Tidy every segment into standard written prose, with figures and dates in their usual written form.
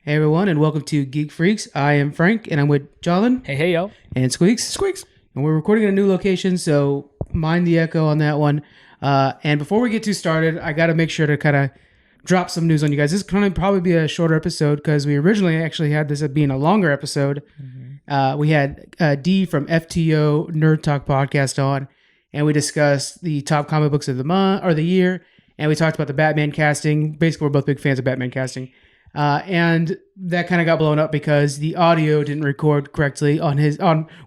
Hey everyone, and welcome to Geek Freaks. I am Frank, and I'm with Jolin. Hey, yo. And Squeaks. And we're recording in a new location, so mind the echo on that one. And before we get too started, I got to make sure to kind of drop some news on you guys. This is going to probably be a shorter episode because we originally actually had this being a longer episode. Mm-hmm. We had D from FTO Nerd Talk podcast on, and we discussed the top comic books of the month or the year, and we talked about the Batman casting. Basically, we're both big fans of Batman casting. And that kind of got blown up because the audio didn't record correctly on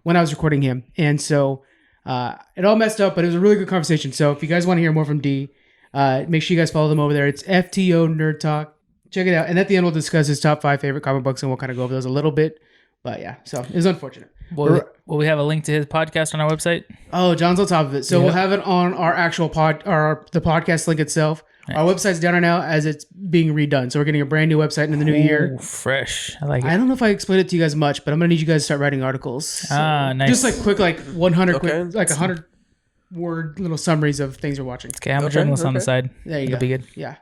when I was recording him. And so it all messed up, but it was a really good conversation. So if you guys want to hear more from D, make sure you guys follow them over there. It's FTO Nerd Talk. Check it out. And at the end, we'll discuss his top 5 favorite comic books, and we'll kind of go over those a little bit. But yeah, so it was unfortunate. Will we have a link to his podcast on our website? Oh, John's on top of it. So we'll have it on our actual the podcast link itself. Nice. Our website's down right now as it's being redone. So we're getting a brand new website in the new year. Fresh. I like it. I don't know if I explained it to you guys much, but I'm going to need you guys to start writing articles. So nice. Just like quick, like 100 quick, like 100 word little summaries of things you're watching. Okay, I'm a journalist on the side. There you It'll go. Be good. Yeah.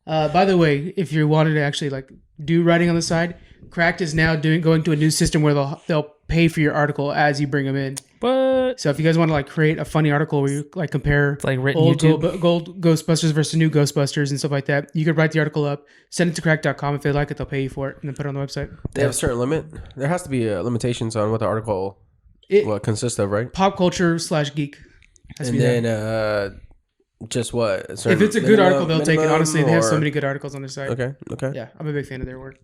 By the way, if you wanted to actually like do writing on the side, Cracked is now going to a new system where they'll pay for your article as you bring them in. What? So if you guys want to like create a funny article where you like compare like written old Ghostbusters versus new Ghostbusters and stuff like that, you could write the article up, send it to crack.com. If they like it, they'll pay you for it and then put it on the website. They have a certain limit. There has to be limitations on what the article consists of, right? Pop culture / geek. And then just what? If it's a good article, they'll take it. Honestly, they have so many good articles on their site. Okay. Yeah, I'm a big fan of their work.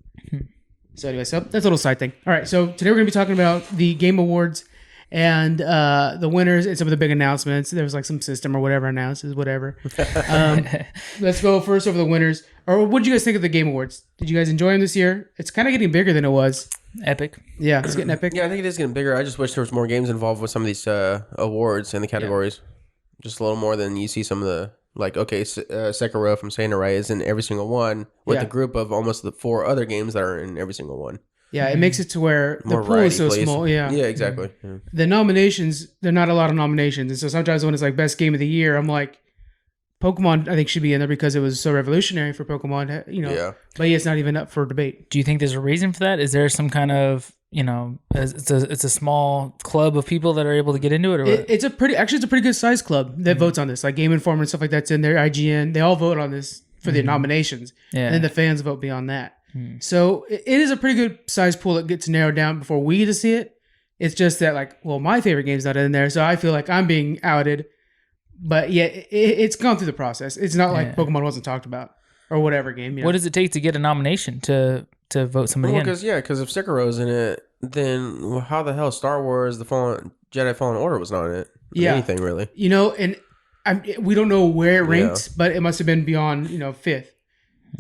So anyway, that's a little side thing. All right, so today we're going to be talking about the Game Awards and the winners and some of the big announcements. There was like some system or whatever announces, whatever. Let's go first over the winners. Or what did you guys think of the Game Awards? Did you guys enjoy them this year? It's kind of getting bigger than it was. Epic. Yeah, it's getting epic. Yeah, I think it is getting bigger. I just wish there was more games involved with some of these awards and the categories. Yeah. Just a little more than you see some of the... Like, okay, Sekiro from Samurai is in every single one with a group of almost the 4 other games that are in every single one. Yeah, it makes it to where the pool is so small. Yeah, exactly. Yeah. The nominations, there are not a lot of nominations. And so sometimes when it's like best game of the year, I'm like, Pokemon, I think, should be in there because it was so revolutionary for Pokemon, you know. Yeah. But yeah, it's not even up for debate. Do you think there's a reason for that? Is there some kind of... it's a small club of people that are able to get into it, or it's a pretty good sized club that votes on this. Like Game Informer and stuff like that's in there. IGN, they all vote on this for the nominations, and then the fans vote beyond that. So it is a pretty good sized pool that gets narrowed down before we get to see it. It's just that like, well, my favorite game's not in there, so I feel like I'm being outed. But yeah, it's gone through the process. It's not like Pokemon wasn't talked about or whatever game. You know? What does it take to get a nomination to vote somebody in? Because if Sekiro's in it, then how the hell Star Wars: The Jedi Fallen Order was not in it? Anything really? You know, and we don't know where it ranked, but it must have been beyond 5th.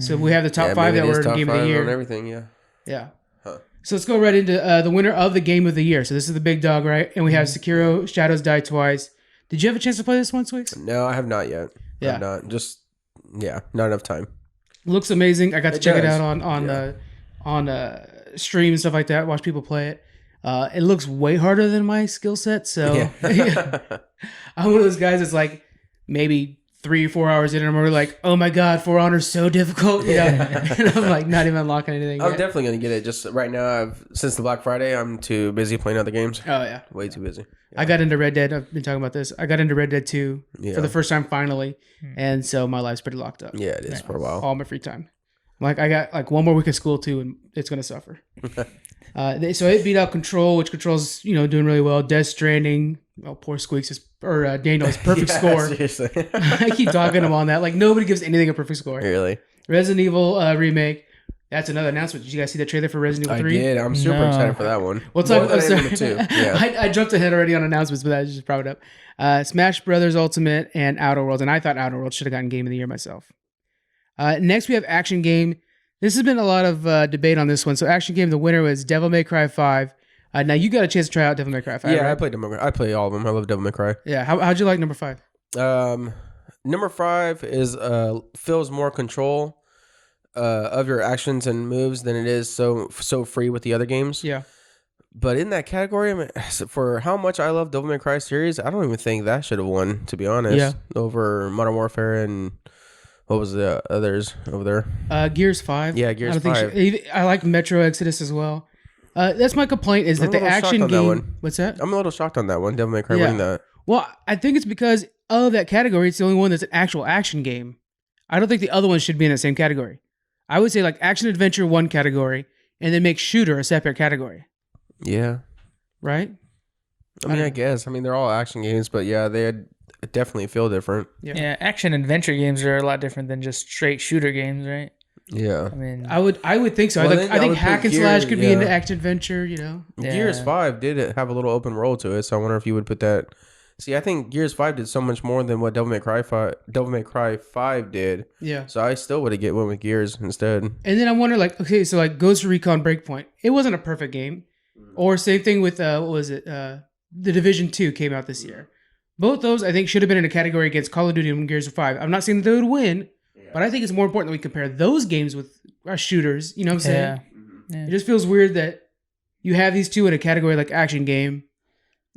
So we have the top 5 that were in Game of the Year and everything. Yeah. Huh. So let's go right into the winner of the Game of the Year. So this is the big dog, right? And we have Sekiro: Shadows Die Twice. Did you have a chance to play this one, Swix? No, I have not yet. Yeah, I've not. Not enough time. Looks amazing. I got to check it out on stream and stuff like that. Watch people play it. It looks way harder than my skill set. So I'm one of those guys that's like maybe 3 or 4 hours in, and I'm already like, oh my god, For Honor's so difficult. And I'm like not even unlocking anything. I'm definitely gonna get it. Just right now, since the Black Friday, I'm too busy playing other games. Oh yeah, way too busy. Yeah. I got into Red Dead. I've been talking about this. I got into Red Dead 2 for the first time finally, and so my life's pretty locked up. Yeah, it is for a while. All my free time. Like I got like 1 more week of school too, and it's gonna suffer. So it beat out Control, which Control's doing really well. Death Stranding, poor Squeaks Daniel's perfect score. Seriously. I keep talking him on that. Like nobody gives anything a perfect score. Really? Resident Evil remake. That's another announcement. Did you guys see the trailer for Resident Evil 3? I did. I'm super excited for that one. We'll talk about that. I jumped ahead already on announcements, but I just brought it up. Smash Brothers Ultimate and Outer Worlds, and I thought Outer Worlds should have gotten Game of the Year myself. Next, we have Action Game. This has been a lot of debate on this one. So Action Game, the winner was Devil May Cry 5. Now, you got a chance to try out Devil May Cry 5, Yeah, right? I played Devil May Cry. I play all of them. I love Devil May Cry. Yeah, how'd you like number 5? Number 5 is feels more control of your actions and moves than it is so free with the other games. Yeah. But in that category, I mean, for how much I love Devil May Cry series, I don't even think that should have won, to be honest, over Modern Warfare and What was the others over there? Gears 5. Yeah, Gears I don't 5. I like Metro Exodus as well. That's my complaint is that the action on that game. one. What's that? I'm a little shocked on that one. Devil May Cry Yeah. winning that. Well, I think it's because of that category. It's the only one that's an actual action game. I don't think the other ones should be in the same category. I would say like action adventure one category, and then make shooter a separate category. Yeah. Right? I guess. I mean, they're all action games, but yeah, they definitely feel different. Yeah, action adventure games are a lot different than just straight shooter games, right? Yeah. I mean, I would think so. Well, I think would hack put and slash Gears- could be yeah. into action adventure. You know. Yeah. Gears 5 did have a little open world to it, so I wonder if you would put that. See, I think Gears 5 did so much more than what Devil May Cry 5 did. Yeah. So I still would have went with Gears instead. And then I wonder, like, okay, so like Ghost Recon Breakpoint, it wasn't a perfect game. Or same thing with what was it? The Division 2 came out this year. Both those I think should have been in a category against Call of Duty and Gears 5. I'm not saying that they would win, but I think it's more important that we compare those games with our shooters. You know what I'm saying? yeah. It just feels weird that you have these two in a category like action game.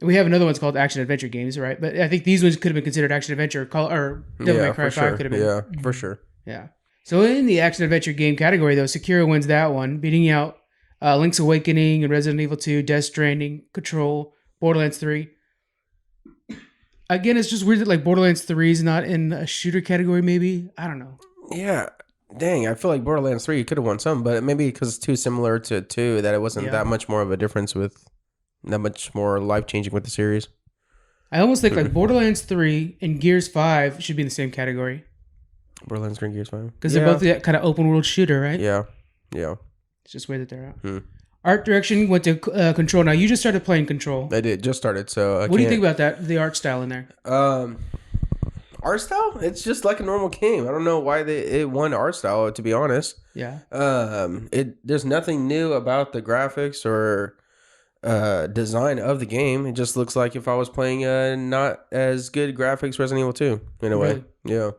We have another one's called action adventure games, right? But I think these ones could have been considered action adventure. Or Devil May Cry 5 could have been. Yeah, for sure. Yeah. So in the action adventure game category, though, Sekiro wins that one, beating out Link's Awakening and Resident Evil 2, Death Stranding, Control, Borderlands 3. Again, it's just weird that like Borderlands 3 is not in a shooter category. Maybe I don't know. Yeah. Dang, I feel like Borderlands 3 could have won some, but maybe because it's too similar to 2 that it wasn't that much more of a difference with that much more life changing with the series. I almost think like Borderlands 3 and Gears 5 should be in the same category Borderlands 3 and Gears 5. because they're both that kind of open world shooter, right? Yeah. Yeah. It's just weird that they're out. Art direction went to Control. Now you just started playing Control. I did just started, so What do you think about that? The art style in there? Art style? It's just like a normal game. I don't know why it won art style, to be honest. Yeah. There's nothing new about the graphics or design of the game. It just looks like if I was playing not as good graphics Resident Evil 2 in a way. Yeah.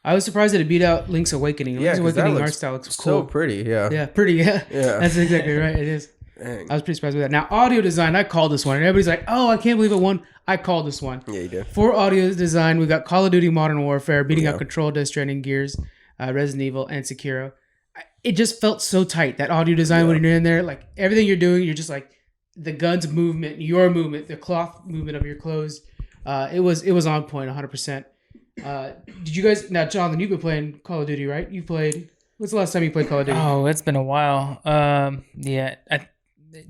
I was surprised that it beat out Link's Awakening. Yeah, Link's 'cause that Awakening looks art style looks so cool. pretty. Yeah. Yeah, pretty. Yeah. Yeah. That's exactly right. It is. Dang. I was pretty surprised with that. Now, audio design, I called this one. And everybody's like, oh, I can't believe it won. I called this one. Yeah, you did. For audio design, we got Call of Duty Modern Warfare, beating out Control, Death Stranding, Gears, Resident Evil, and Sekiro. It just felt so tight, that audio design when you're in there. Like, everything you're doing, you're just like, the gun's movement, your movement, the cloth movement of your clothes. It was on point, 100%. Did you guys... Now, Jonathan, you've been playing Call of Duty, right? You played... What's the last time you played Call of Duty? Oh, it's been a while. Yeah,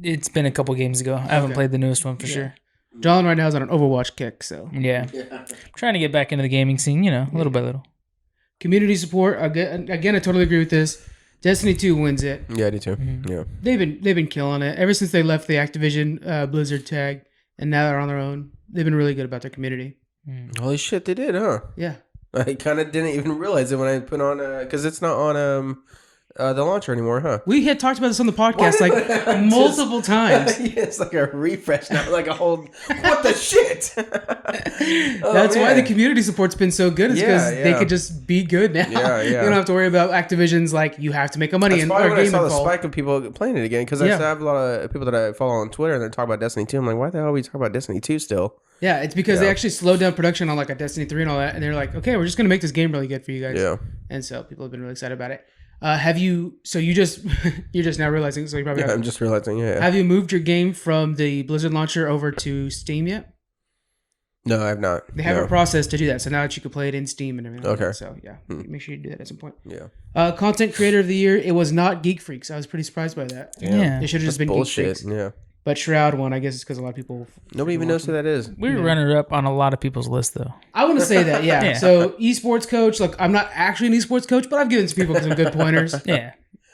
it's been a couple games ago. I haven't played the newest one for sure. John right now is on an Overwatch kick, so... Yeah. Trying to get back into the gaming scene, little by little. Community support, again, I totally agree with this. Destiny 2 wins it. Yeah, I do too. Yeah. They've been killing it ever since they left the Activision Blizzard tag, and now they're on their own. They've been really good about their community. Holy shit, they did, huh? Yeah. I kind of didn't even realize it when I put on because it's not on the launcher anymore, huh? We had talked about this on the podcast like multiple times. Yeah, it's like a refresh, not like a whole. What the shit? That's why the community support's been so good. Is because they could just be good now. Yeah, yeah. You don't have to worry about Activision's like you have to make a money That's and why our when I game saw the involved. spike of people playing it again, because I have a lot of people that I follow on Twitter and they're talking about Destiny 2. I'm like, why the hell are we talking about Destiny 2 still? Yeah, it's because they actually slowed down production on like a Destiny 3 and all that, and they're like, okay, we're just gonna make this game really good for you guys. Yeah. And so people have been really excited about it. Have you? So you just you're just now realizing. So you probably I'm just realizing. Yeah. Have you moved your game from the Blizzard launcher over to Steam yet? No, I have not. They have a process to do that, so now that you can play it in Steam and everything. Okay. Like that. So yeah, make sure you do that at some point. Yeah. Content creator of the year. It was not Geek Freaks. I was pretty surprised by that. Yeah. It should have just That's been bullshit. Geek Freaks. Yeah. But Shroud won. I guess it's because a lot of people. Nobody even knows who that is. We were runner up on a lot of people's list, though. I want to say that. Yeah. Yeah. So esports coach. Look, I'm not actually an esports coach, but I've given some people some good pointers. Yeah.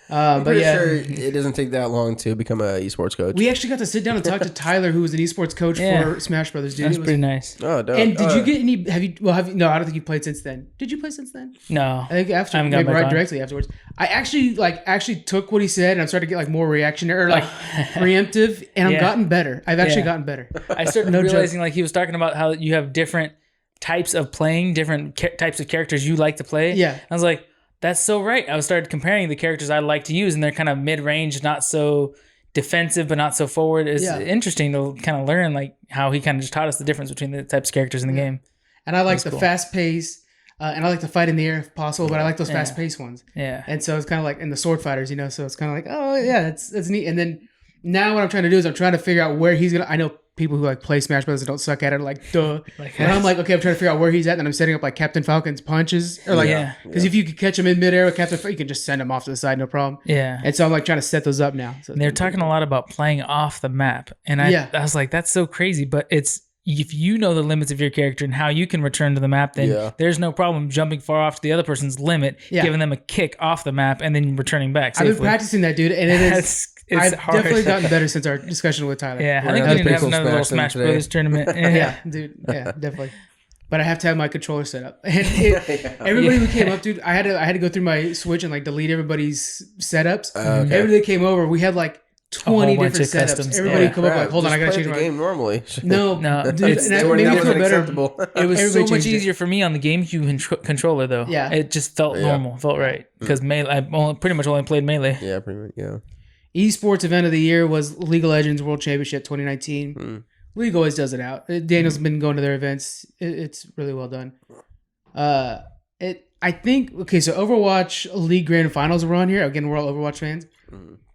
But Pretty yeah. sure it doesn't take that long to become a esports coach. We actually got to sit down and talk to Tyler, who was an esports coach for Smash Brothers. Dude, That's pretty nice. Oh, dope. And did you get any? Have you? Well, no, I don't think you played since then. Did you play since then? No. I think after, I haven't got maybe back right on. directly afterwards. I actually took what he said and I'm starting to get like more reactionary or like preemptive, and I've gotten better. I've actually gotten better. I started No joke. realizing like he was talking about how you have different types of playing, different types of characters you like to play. Yeah. I was like, that's so right. I started comparing the characters I like to use, and they're kind of mid-range, not so defensive, but not so forward. It's interesting to kind of learn like how he kind of just taught us the difference between the types of characters in the game. And I like That's the cool. fast pace. and I like to fight in the air if possible, but I like those fast paced ones. Yeah. And so it's kind of like in the sword fighters, you know. So it's kind of like, oh yeah, that's neat. And then now what I'm trying to do is I'm trying to figure out where he's gonna. I know people who like play Smash Brothers and don't suck at it, like duh. And I'm like, okay, I'm trying to figure out where he's at, and then I'm setting up like Captain Falcon's punches, or like, because if you could catch him in midair with Captain Falcon, you can just send him off to the side, no problem. Yeah. And so I'm like trying to set those up now. So and they're talking a lot about playing off the map, and I was like, that's so crazy, but it's. If you know the limits of your character and how you can return to the map, then there's no problem jumping far off to the other person's limit, giving them a kick off the map, and then returning back safely. I've been practicing that, dude, and it is. I've hard. definitely gotten better since our discussion with Tyler. Yeah, I think we need to have another little Smash Brothers tournament. Yeah, dude. Yeah, definitely. But I have to have my controller set up. And everybody who came up, dude, I had to go through my Switch and like delete everybody's setups. Everybody that came over, we had like 20 different setups. Customs. Everybody come up like, hold on, I gotta change my game normally. No, dude, it's and made me feel better. It was so much easier for me on the GameCube controller though. Yeah, it just felt normal, felt right because Melee. I pretty much only played Melee. Yeah, pretty much. Yeah. Esports event of the year was League of Legends World Championship 2019. League always does it out. Daniel's been going to their events. It's really well done. I think so Overwatch League Grand Finals were on here. Again, we're all Overwatch fans.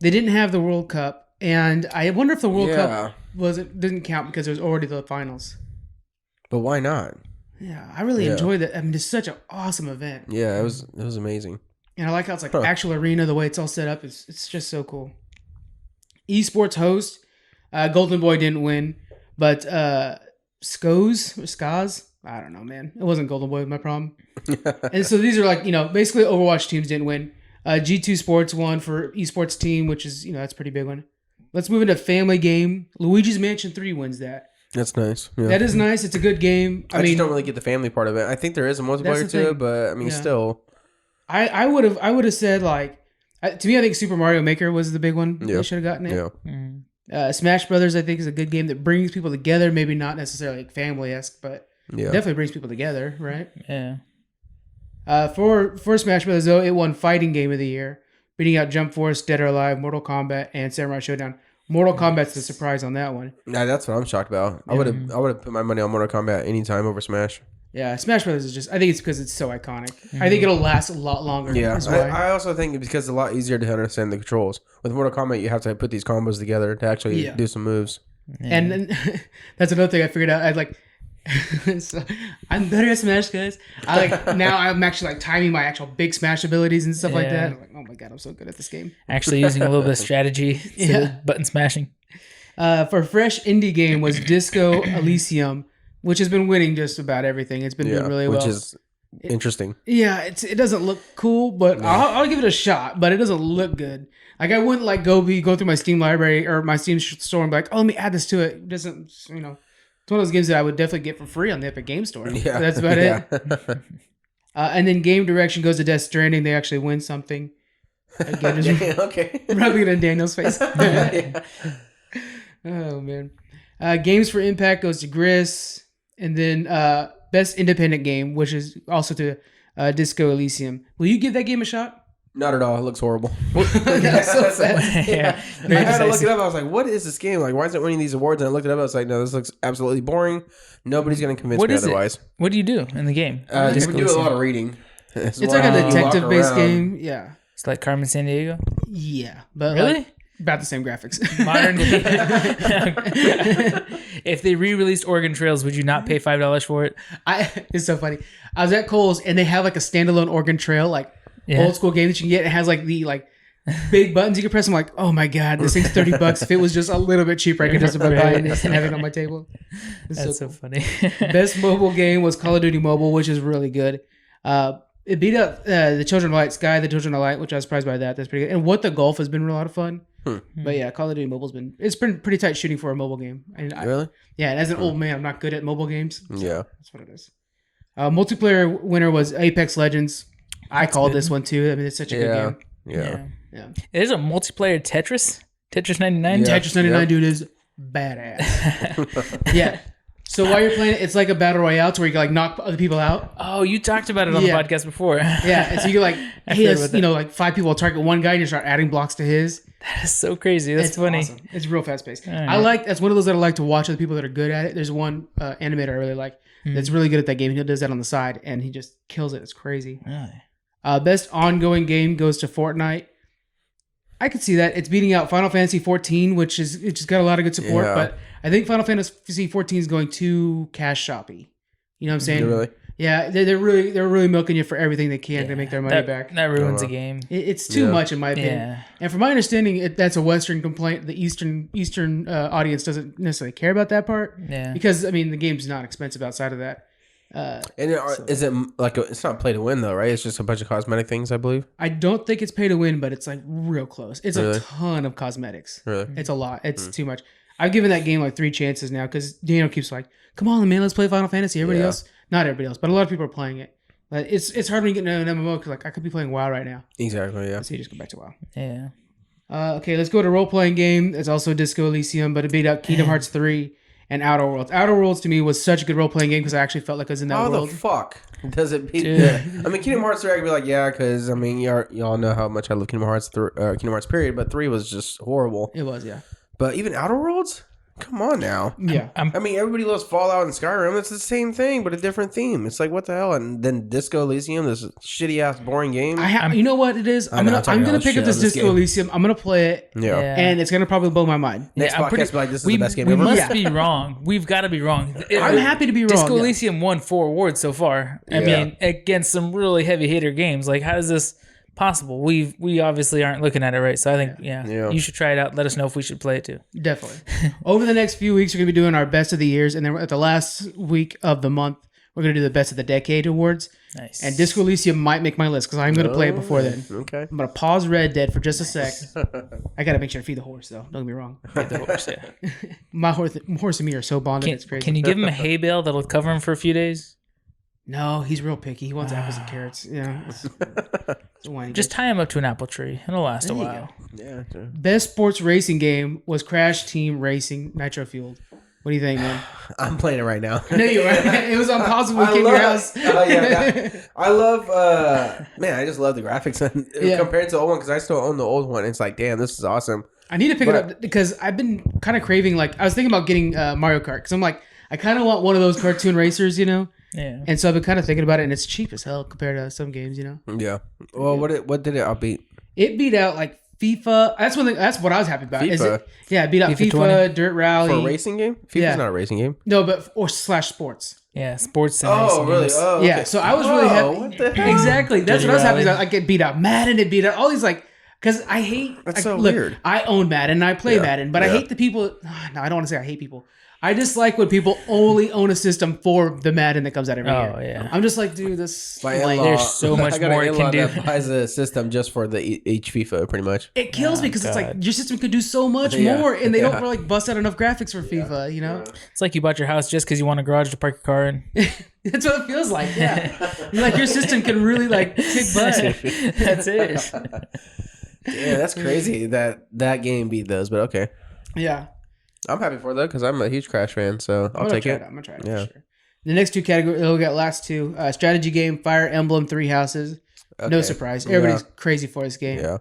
They didn't have the World Cup, and I wonder if the World Cup didn't count because there was already the finals. But why not? Yeah, I really enjoyed it. I mean, it's such an awesome event. Yeah, it was amazing. And I like how it's like actual arena, the way it's all set up. It's just so cool. Esports host, Golden Boy didn't win, but Skaz, I don't know, man. It wasn't Golden Boy was my problem. And so these are like, basically Overwatch teams didn't win. G2 Sports won for esports team, which is, that's a pretty big one. Let's move into family game. Luigi's Mansion 3 wins that. That's nice. Yeah. That is nice. It's a good game. I mean, just don't really get the family part of it. I think there is a multiplayer to it, but I mean, still. I would have said like, to me, I think Super Mario Maker was the big one. They should have gotten it. Yeah. Smash Brothers, I think, is a good game that brings people together. Maybe not necessarily like family-esque, but definitely brings people together, right? Yeah. For Smash Brothers, though, it won Fighting Game of the Year, beating out Jump Force, Dead or Alive, Mortal Kombat, and Samurai Showdown. Mortal Kombat's the surprise on that one. Yeah, that's what I'm shocked about. I would have put my money on Mortal Kombat anytime over Smash. Yeah, Smash Brothers is just, I think it's because it's so iconic. I think it'll last a lot longer. Yeah, I also think it's because it's a lot easier to understand the controls. With Mortal Kombat, you have to put these combos together to actually do some moves. Yeah. And then, that's another thing I figured out. So, I'm better at Smash, guys. Now I'm actually like timing my actual big Smash abilities and stuff like that. I'm like, oh my god, I'm so good at this game. Actually using a little bit of strategy instead of button smashing. For fresh indie game was Disco Elysium, which has been winning just about everything. It's been doing really well. Which is interesting. It doesn't look cool, but I'll give it a shot. But it doesn't look good. Like I wouldn't like go through my Steam library or my Steam store and be like, oh, let me add this to it. It doesn't, It's one of those games that I would definitely get for free on the Epic Game Store. Yeah. That's about it. And then game direction goes to Death Stranding. They actually win something. Again, okay. Rubbing it in Daniel's face. Oh, man. Games for Impact goes to Gris. And then Best Independent Game, which is also to Disco Elysium. Will you give that game a shot? Not at all. It looks horrible. That's so fast. Yeah. I had to look it up. I was like, what is this game? Like, why is it winning these awards? And I looked it up. I was like, no, this looks absolutely boring. Nobody's going to convince me otherwise. What do you do in the game? You do a lot of reading. It's like a detective-based game. Yeah. It's like Carmen Sandiego? Yeah. But really? About the same graphics. Modern. If they re-released Oregon Trails, would you not pay $5 for it? It's so funny. I was at Kohl's and they have like a standalone Oregon Trail, like old school game that you can get. It has like the big buttons you can press. I'm like, oh my god, this thing's $30. If it was just a little bit cheaper, I could just about buy this and have it on my table. That's so funny. Best mobile game was Call of Duty Mobile, which is really good. It beat up the Children of Light, Sky, the Children of Light, which I was surprised by that. That's pretty good. And What the Golf has been a lot of fun. But yeah, Call of Duty Mobile's been pretty tight shooting for a mobile game. And really? Yeah, and as an old man, I'm not good at mobile games. So yeah, that's what it is. Multiplayer winner was Apex Legends. I called this one too. I mean, it's such a good game. Yeah. There's a multiplayer Tetris 99. Tetris 99, dude, is badass. Yeah. So while you're playing it, it's like a battle royale to where you can like knock other people out. Oh, you talked about it on the podcast before. Yeah, and so you like, hey, like 5 people will target one guy and you start adding blocks to his. That is so crazy. That's funny. Awesome. It's real fast paced. Right. That's one of those that I like to watch other people that are good at it. There's one animator I really like. that's really good at that game. He does that on the side, and he just kills it. It's crazy. Really? Best ongoing game goes to Fortnite. I could see that. It's beating out Final Fantasy 14, which just got a lot of good support, but I think Final Fantasy 14 is going too cash shoppy. You know what I'm saying? Really? Yeah, they're really milking you for everything they can to make their money back. That ruins the game. It's too much, in my opinion. Yeah. And from my understanding, that's a Western complaint. The Eastern audience doesn't necessarily care about that part. Yeah. Because I mean, the game's not expensive outside of that. Is it like it's not play to win though, right? It's just a bunch of cosmetic things, I believe. I don't think it's pay to win, but it's like real close. It's a ton of cosmetics. Really? It's a lot. It's too much. I've given that game like 3 chances now because Daniel keeps like, "Come on, man, let's play Final Fantasy." Everybody else, not everybody else, but a lot of people are playing it. But it's hard when you get into an MMO because like I could be playing WoW right now. Exactly. Yeah. So you just go back to WoW. Yeah. Okay, let's go to role playing game. It's also Disco Elysium, but it beat out Kingdom Hearts 3 and Outer Worlds. Outer Worlds to me was such a good role playing game because I actually felt like I was in that world. How the fuck does it beat? I mean, Kingdom Hearts 3, I could be like, yeah, because I mean, y'all know how much I love Kingdom Hearts. Kingdom Hearts period, but 3 was just horrible. It was, yeah. But even Outer Worlds. Come on now. Yeah. I mean, everybody loves Fallout and Skyrim. It's the same thing, but a different theme. It's like, what the hell? And then Disco Elysium, this shitty ass boring game. You know what it is? I'm gonna pick up this Disco Elysium. I'm gonna play it. Yeah. And it's gonna probably blow my mind. Next podcast, be like, this is the best game we ever. We must be wrong. We've got to be wrong. I'm happy to be wrong. Disco Elysium won 4 awards so far. I mean, against some really heavy hitter games. Like, how is this possible? We obviously aren't looking at it right. So I think, you should try it out. Let us know if we should play it too. Definitely. Over the next few weeks, we're going to be doing our best of the years. And then at the last week of the month, we're going to do the best of the decade awards. Nice. And Disco Elysium might make my list because I'm going to play it before then. Okay. I'm going to pause Red Dead for just a sec. I got to make sure to feed the horse, though. Don't get me wrong. Feed the horse, yeah. My horse and me are so bonded. It's crazy. Can you give him a hay bale that'll cover him for a few days? No, he's real picky. He wants apples and carrots. Yeah. Just tie him up to an apple tree. It'll last a while. Yeah. Sure. Best sports racing game was Crash Team Racing Nitro Fueled. What do you think, man? I'm playing it right now. No, you're right. It was on pause when we came to your house. I love, man, I just love the graphics compared to the old one because I still own the old one. It's like, damn, this is awesome. I need to pick it up because I've been kind of craving, like, I was thinking about getting Mario Kart because I'm like, I kind of want one of those cartoon racers, you know? Yeah. And so I've been kind of thinking about it, and it's cheap as hell compared to some games, you know? Yeah. Well, what did it outbeat? It beat out like FIFA. That's what I was happy about. FIFA? It beat out FIFA 20? Dirt Rally. For a racing game? FIFA's not a racing game. No, but or / sports. Yeah, sports and Oh, really? games. Oh, okay. Yeah, so I was really happy. What the hell? Exactly. That's Dirty what I was happy Rally. about. I get beat out Madden, it beat out all these like because I hate. That's so look, weird. I own Madden and I play Madden, but I hate the people. No, I don't want to say I hate people. I dislike when people only own a system for the Madden that comes out every year. Oh, yeah. I'm just like, dude, this there's so much more it can do. That buys a system just for the each FIFA, pretty much. it kills me because it's like your system could do so much more, and they don't like bust out enough graphics for FIFA. You know, It's like you bought your house just because you want a garage to park your car in. that's what it feels like. Yeah, like your system can really like kick butt. That's it. Yeah, that's crazy that game beat those, but okay. Yeah. I'm happy for that because I'm a huge Crash fan, so I'll take it. I'm gonna try it for sure. The next two categories, we'll get last two. Strategy game, Fire Emblem Three Houses. Okay. No surprise. Everybody's crazy for this game. Yeah.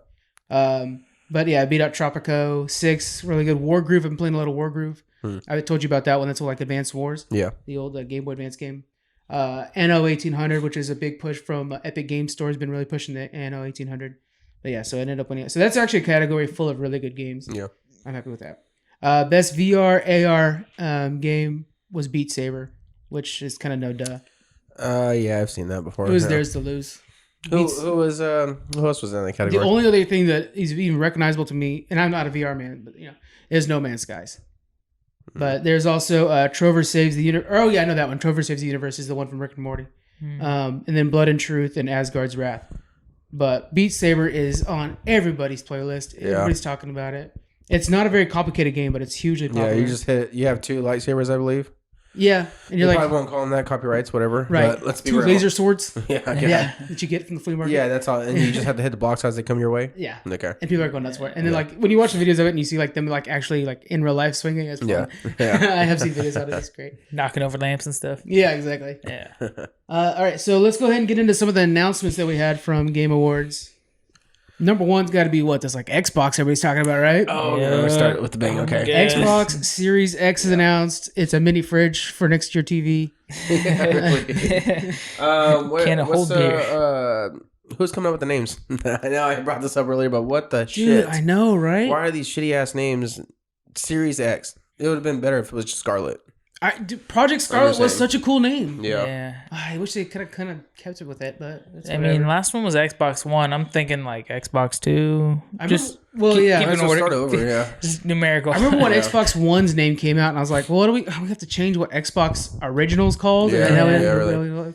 But yeah, I beat out Tropico 6. Really good. Wargroove. I've been playing a lot of Wargroove. I told you about that one. That's like Advanced Wars. Yeah. The old Game Boy Advance game. NO 1800, which is a big push from Epic Game Store, has been really pushing the NO 1800. But yeah, so I ended up winning it. So that's actually a category full of really good games. Yeah. I'm happy with that. Best VR AR game was Beat Saber, which is kind of no duh. Yeah, I've seen that before. It was theirs to lose. Who else was in that category? The only other thing that is even recognizable to me, and I'm not a VR man, but is No Man's Skies. But there's also Trover Saves the Universe. Oh yeah, I know that one. Trover Saves the Universe is the one from Rick and Morty. And then Blood and Truth and Asgard's Wrath. But Beat Saber is on everybody's playlist. Everybody's talking about it. It's not a very complicated game, but it's hugely popular. Yeah, you have 2 lightsabers, I believe. Yeah, and you're probably won't call them that, copyrights, whatever. Right. But let's be 2 real. laser swords. Yeah. That you get from the flea market. Yeah, that's all. And you just have to hit the blocks as they come your way. Yeah. Okay. And people are going nuts for it. And then like when you watch the videos of it and you see like them like actually like in real life swinging, it's fun. Yeah. I have seen videos of it. It's great. Knocking over lamps and stuff. Yeah, exactly. Yeah. All right, so let's go ahead and get into some of the announcements that we had from Game Awards. Number one's got to be what? That's like Xbox everybody's talking about, right? Oh, yeah. We started with the bang. Okay. Xbox Series X is announced. It's a mini fridge for next to your TV. Can of hold beer. Who's coming up with the names? I know I brought this up earlier, but what the Dude, shit? I know, right? Why are these shitty ass names? Series X. It would have been better if it was just Scarlet. Project Scarlet was such a cool name. Yeah. I wish they could have kept it with it, but I mean, last one was Xbox One. I'm thinking like Xbox Two. Just start over. Yeah, just numerical. I remember when Xbox One's name came out, and I was like, "Well, we have to change what Xbox Original's called." Yeah, really.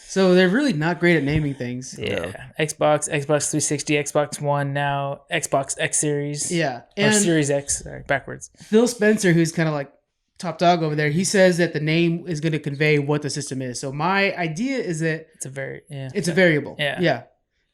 So they're really not great at naming things. Yeah. Xbox 360, Xbox One, now Xbox X Series. Yeah, or Series X. Sorry, backwards. Phil Spencer, who's kind of like top dog over there, he says that the name is going to convey what the system is. So my idea is that it's a variable. Yeah.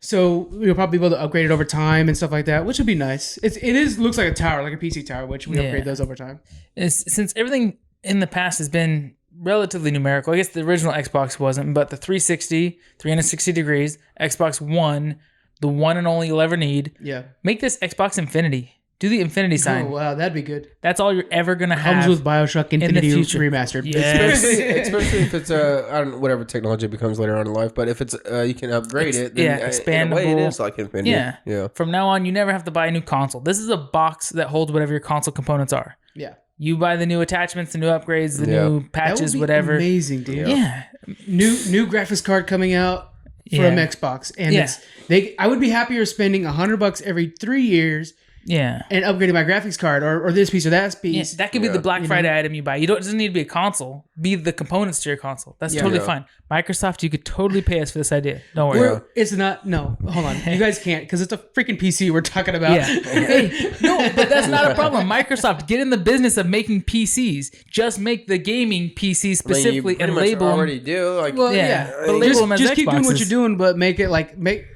So you'll probably be able to upgrade it over time and stuff like that, which would be nice. It looks like a tower, like a PC tower, which we upgrade those over time. Since everything in the past has been relatively numerical, I guess the original Xbox wasn't, but the 360, 360 degrees, Xbox One, the one and only you'll ever need. Yeah. Make this Xbox Infinity. Do the infinity sign. Oh, wow, that'd be good. That's all you're ever going to have. Comes with BioShock Infinity in the future. Remastered. Yes. Especially if it's I don't know, whatever technology becomes later on in life, but if it's you can upgrade it, then expandable. In a way it is like Infinity. Yeah. From now on, you never have to buy a new console. This is a box that holds whatever your console components are. Yeah. You buy the new attachments, the new upgrades, the new patches, that would be whatever. Amazing, dude. Yeah. New graphics card coming out from Xbox, and I would be happier spending $100 every 3 years. Yeah, and upgrading my graphics card or this piece or that piece. Yeah, that could be the Black Friday item you buy. It doesn't need to be a console. Be the components to your console. That's totally fine. Microsoft, you could totally pay us for this idea. Don't worry. It's not. No, hold on. You guys can't because it's a freaking PC we're talking about. Yeah. Hey, no, but that's not a problem. Microsoft, get in the business of making PCs. Just make the gaming PC specifically and label them. Already do. Like, but label them as just keep doing what Xboxes. you're doing, but make it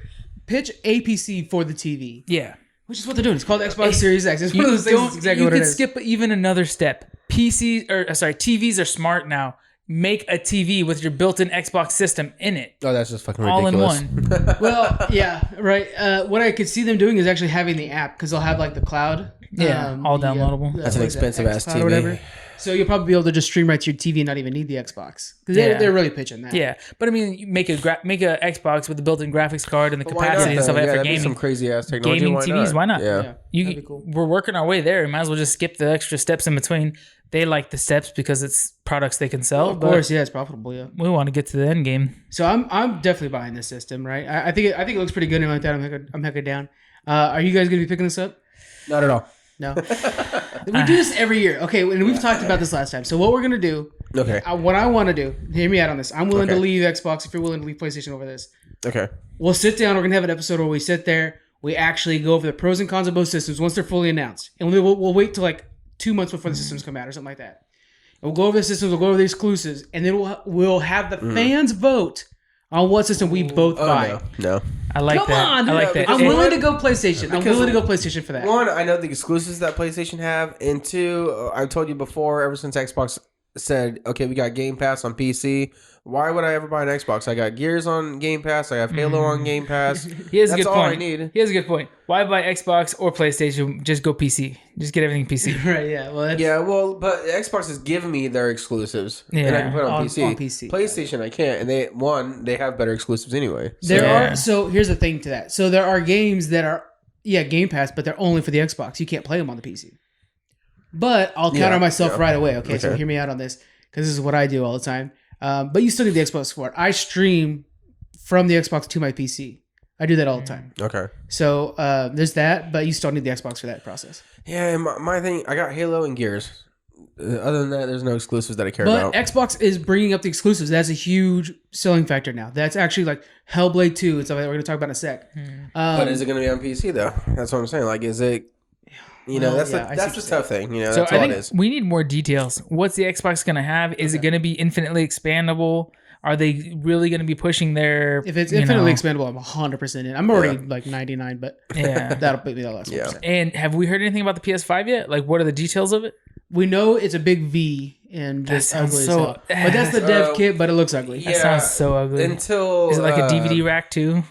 pitch a PC for the TV. Yeah. Which is what they're doing. It's called Xbox Series X. It's one of those things. That's exactly what it is. You could skip even another step. TVs are smart now. Make a TV with your built-in Xbox system in it. Oh, that's just fucking ridiculous. All in one. Well, yeah, right. What I could see them doing is actually having the app because they'll have like the cloud. All downloadable. That's an expensive ass TV. Or whatever. So you'll probably be able to just stream right to your TV and not even need the Xbox because they're really pitching that. Yeah, but I mean, you make a Xbox with the built-in graphics card and the capacity and stuff like that for gaming. Some crazy ass technology. Gaming TVs, why not? Yeah, that'd be cool. We're working our way there. We might as well just skip the extra steps in between. They like the steps because it's products they can sell. Well, of course, it's profitable. Yeah, we want to get to the end game. So I'm definitely buying this system. Right, I think it looks pretty good and like that. I'm hecka down. Are you guys gonna be picking this up? Not at all. No. We do this every year. Okay, and we've talked about this last time. So what we're going to do, what I want to do, hear me out on this. I'm willing to leave Xbox if you're willing to leave PlayStation over this. Okay. We'll sit down. We're going to have an episode where we sit there. We actually go over the pros and cons of both systems once they're fully announced. And we'll wait till like 2 months before the systems come out or something like that. And we'll go over the systems. We'll go over the exclusives. And then we'll have the fans vote on what system we both buy. No. I like that. Come on. I like that. I'm willing to go PlayStation. I'm willing to go PlayStation for that. One, I know the exclusives that PlayStation have. And two, I've told you before, ever since Xbox said, okay, we got Game Pass on PC. Why would I ever buy an Xbox? I got Gears on Game Pass. I have Halo on Game Pass. He has a good That's all point. I need. He has a good point. Why buy Xbox or PlayStation? Just go PC. Just get everything PC. Right, yeah. Well, but Xbox is giving me their exclusives. Yeah. And I can put it on PC. On PC. PlayStation, I can't. And they have better exclusives anyway. So. So here's the thing to that. So there are games that are, Game Pass, but they're only for the Xbox. You can't play them on the PC. But I'll counter myself right away. Okay, so hear me out on this because this is what I do all the time. But you still need the Xbox for it. I stream from the Xbox to my PC. I do that all the time. Okay. So there's that, but you still need the Xbox for that process. Yeah, and my thing, I got Halo and Gears. Other than that, there's no exclusives that I care about. But Xbox is bringing up the exclusives. That's a huge selling factor now. That's actually like Hellblade 2 and stuff like that we're going to talk about in a sec. But is it going to be on PC, though? That's what I'm saying. Like, is it... that's the tough thing. So that's all it is. We need more details. What's the Xbox going to have? Is it going to be infinitely expandable? Are they really going to be pushing their... If it's infinitely expandable, I'm 100% in. I'm already like 99, but that'll put me that last 1%. And have we heard anything about the PS5 yet? Like, what are the details of it? We know it's a big V, and That just sounds ugly so- as hell. But that's the dev kit, but it looks ugly. That sounds so ugly. Until is it like a DVD rack too?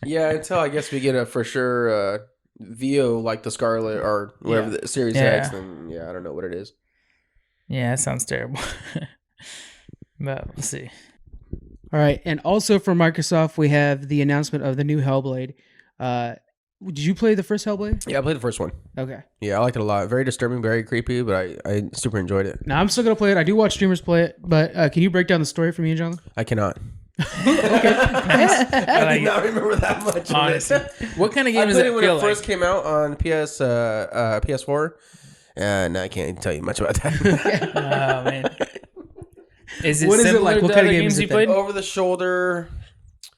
Yeah, until I guess we get a for sure VO like the Scarlet or whatever the Series X. Then I don't know what it is. Yeah, that sounds terrible. But we'll see. All right, and also from Microsoft, we have the announcement of the new Hellblade. Did you play the first Hellblade? Yeah, I played the first one. Okay. Yeah, I liked it a lot. Very disturbing, very creepy, but I super enjoyed it. Now I'm still gonna play it. I do watch streamers play it, but can you break down the story for me and John? I cannot. I do not remember that much. Honestly, what kind of game I does played it it when feel it like? first came out on PS4, and I can't tell you much about that. Oh man, is it What is it similar like? What to kind of other game is games it you then? played? Over the shoulder.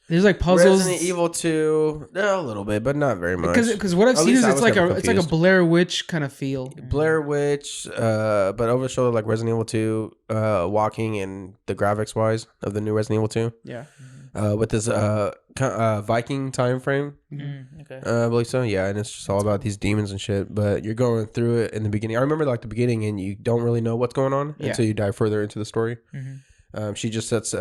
There's like puzzles. Resident Evil 2, a little bit, but not very much. Because what I've At seen least is I it's was like never a confused. Blair Witch kind of feel. Blair Witch, but over the shoulder like Resident Evil 2, walking and the graphics wise of the new Resident Evil 2. Yeah. With this Viking time frame. Okay. I believe so. Yeah, and it's just all about these demons and shit. But you're going through it in the beginning. I remember like the beginning, and you don't really know what's going on until you dive further into the story. She just sets.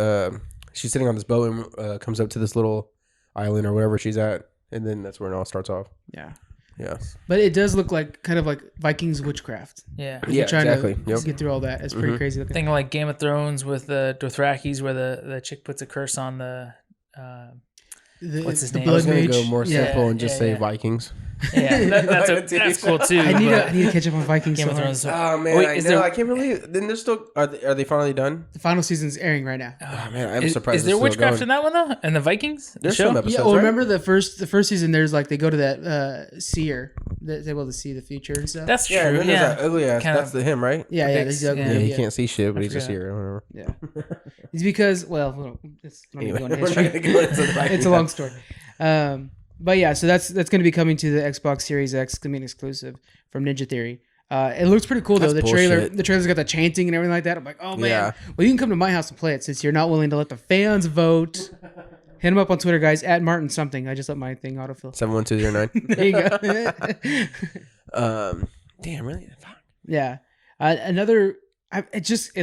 She's sitting on this boat and comes up to this little island or wherever she's at, and then that's where it all starts off. Yeah. Yeah. But it does look like kind of like Vikings witchcraft. Yeah. You're trying exactly. to get through all that. It's pretty crazy looking. Thinking like Game of Thrones with the Dothrakis, where the chick puts a curse on the. What's his name? I was Blood gonna Mage. go more simple and just say yeah. Vikings. Yeah, that's cool too. I need but to catch up on Vikings. Game so of hard. Thrones. Oh man, Wait, I is know. there- I can't believe. Then they're still. Are they finally done? The final season's airing right now. Oh man, I'm surprised. Is there it's still witchcraft going. in that one though? And the Vikings? There's show? some episodes. Yeah, well, right? remember the first season? There's like they go to that seer that's able to see the future and stuff. That's true. Yeah, and then there's that ugly ass. Kind That's of- him, right? yeah, predicts- there's ugly. yeah, Yeah, he Yeah, can't see shit, but he's a forgot. seer or whatever. yeah. It's because it's not even Anyway, going we're to not history. gonna go into the Vikings. It's a long story. But yeah, so that's going to be coming to the Xbox Series X. It's going to be an exclusive from Ninja Theory. It looks pretty cool though. That's The trailer's got the chanting and everything like that. I'm like, oh man. Yeah. Well, you can come to my house and play it since you're not willing to let the fans vote. Hit him up on Twitter, guys. @Martin something. I just let my thing autofill. 71209. There you go. Damn, really? Fuck. Yeah. It just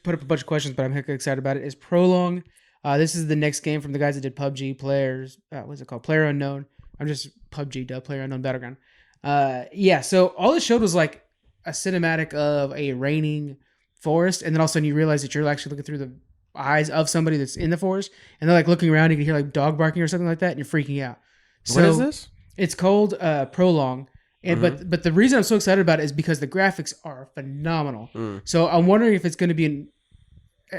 put up a bunch of questions, but I'm heck excited about it. Is Prolong. This is the next game from the guys that did PUBG Players. What's it called? Player Unknown. I'm just PUBG, Player Unknown Battleground. Yeah. So all it showed was like a cinematic of a raining forest, and then all of a sudden you realize that you're actually looking through the eyes of somebody that's in the forest, and they're like looking around. You can hear like dog barking or something like that, and you're freaking out. So What is this? It's called Prolong. And but the reason I'm so excited about it is because the graphics are phenomenal. So I'm wondering if it's going to be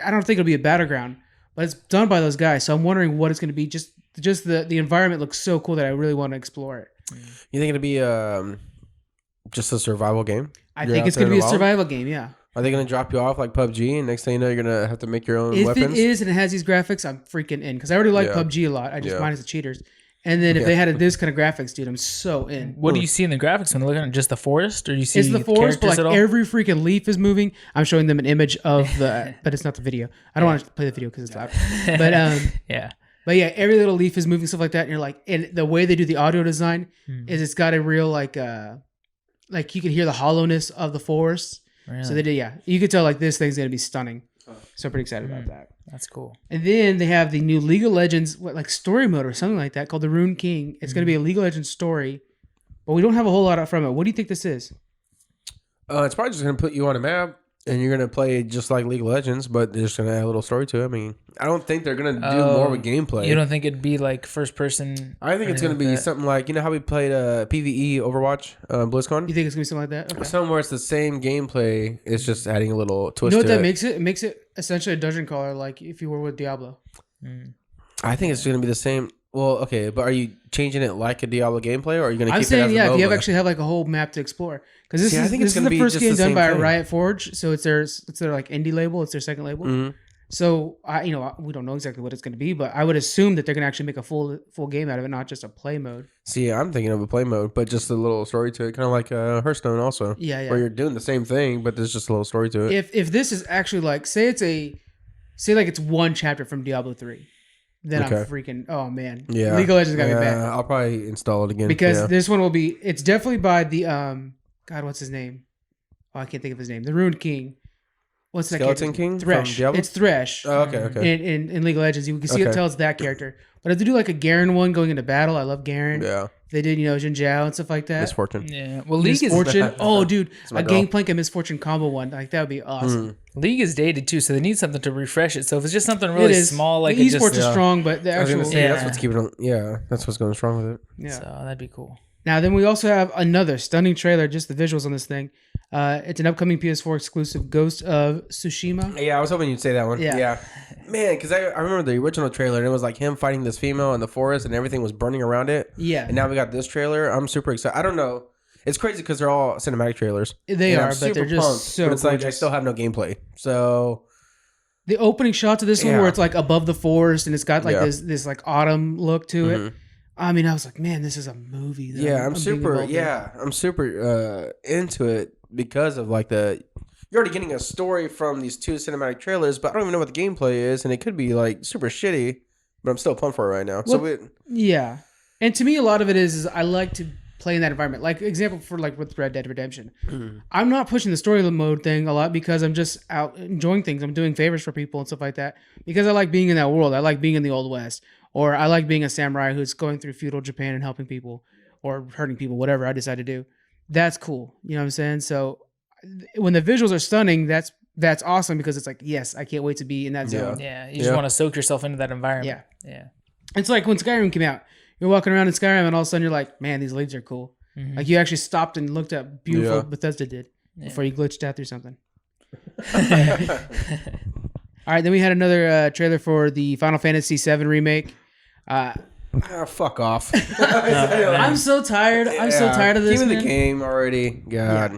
I don't think it'll be a Battleground, but it's done by those guys. So I'm wondering what it's going to be. Just the environment looks so cool that I really want to explore it. You think it'll be just a survival game? I You're think out it's there going to in be the a wild? survival game. Yeah. Are they going to drop you off like PUBG, and next thing you know, you're going to have to make your own If weapons? it is and it has these graphics, I'm freaking in because I already like Yeah. PUBG a lot. I just Yeah. minus the cheaters. And then if they had this kind of graphics, dude, I'm so in. What do you see in the graphics when they're looking at just the forest, or do you see It's the forest, but characters like at all? every freaking leaf is moving. I'm showing them an image of the, but it's not the video. I don't want to play the video because it's loud. But Yeah. But yeah, every little leaf is moving, stuff like that. And you're like, and the way they do the audio design is it's got a real like you can hear the hollowness of the forest. Really? So they did, yeah, you could tell like this thing's gonna be stunning. So I'm pretty excited about that. That's cool. And then they have the new League of Legends, like story mode or something like that called the Rune King. It's gonna be a League of Legends story, but we don't have a whole lot from it. What do you think this is? It's probably just going to put you on a map, and you're going to play just like League of Legends, but they're just going to add a little story to it. I mean, I don't think they're going to do more of a gameplay. You don't think it'd be like first person? I think it's going to be something like, you know how we played PvE Overwatch BlizzCon? You think it's gonna be something like that? Okay. Somewhere it's the same gameplay. It's just adding a little twist You know what to that it. makes it? It makes it essentially a dungeon crawler, like if you were with Diablo. I think it's going to be the same. Well, okay, but are you changing it like a Diablo gameplay, or are you going to I'm keep it saying, as yeah, a if you MOBA? actually have like a whole map to explore, because this See, I is think this it's is gonna the be first just game the done same by thing. Riot Forge, so it's their like indie label. It's their second label. Mhm. So we don't know exactly what it's going to be, but I would assume that they're going to actually make a full game out of it, not just a play mode. See, I'm thinking of a play mode, but just a little story to it, kind of like Hearthstone also. Yeah, yeah. Where you're doing the same thing, but there's just a little story to it. If this is actually like say it's one chapter from Diablo 3, then I'm Okay. freaking yeah. Yeah. League of Legends got to be Yeah, back. I'll probably install it again. Because yeah. this one will be, it's definitely by the God, what's his name? Oh, I can't think of his name. The Rune King. what's that Skeleton character? King Thresh. from Diablo? It's Thresh. Oh, okay. In League of Legends, you can see it tells that character. But if they do like a Garen one going into battle, I love Garen. Yeah. They did, Jin Zhao and stuff like that. Misfortune. Yeah. Well, League Misfortune. Oh, dude, a girl. Gangplank and Misfortune combo one. Like that would be awesome. League is dated too, so they need something to refresh it. So if it's just something really small, like the esports is strong, but the I was actual gonna say, that's what's keeping it. Yeah, that's what's going strong with it. yeah. So that'd be cool. Now then, we also have another stunning trailer. Just the visuals on this thing. It's an upcoming PS4 exclusive, Ghost of Tsushima. Yeah, I was hoping you'd say that one. Yeah. Man, because I remember the original trailer, and it was like him fighting this female in the forest, and everything was burning around it. Yeah. And now we got this trailer. I'm super excited. I don't know. It's crazy because they're all cinematic trailers. They and are, but they're just pumped, so but it's gorgeous. like I still have no gameplay. So the opening shots of this one, where it's like above the forest, and it's got like this like autumn look to it. I mean, I was like, man, this is a movie. I'm super into it because of like you're already getting a story from these two cinematic trailers, but I don't even know what the gameplay is, and it could be like super shitty, but I'm still pumped for it right now. Yeah. And to me, a lot of it is I like to play in that environment. Like example for like with Red Dead Redemption. I'm not pushing the story mode thing a lot because I'm just out enjoying things. I'm doing favors for people and stuff like that because I like being in that world. I like being in the Old West, or I like being a samurai who's going through feudal Japan and helping people or hurting people, whatever I decide to do. That's cool. You know what I'm saying? So when the visuals are stunning, that's awesome because it's like, yes, I can't wait to be in that zone. Yeah, you just want to soak yourself into that environment. Yeah. It's like when Skyrim came out. You're walking around in Skyrim and all of a sudden you're like, man, these leads are cool. Like you actually stopped and looked at beautiful Bethesda did before you glitched out through something. All right, then we had another trailer for the Final Fantasy VII remake. Fuck off. I'm so tired. I'm so tired of this. Even the game already. God. Yeah.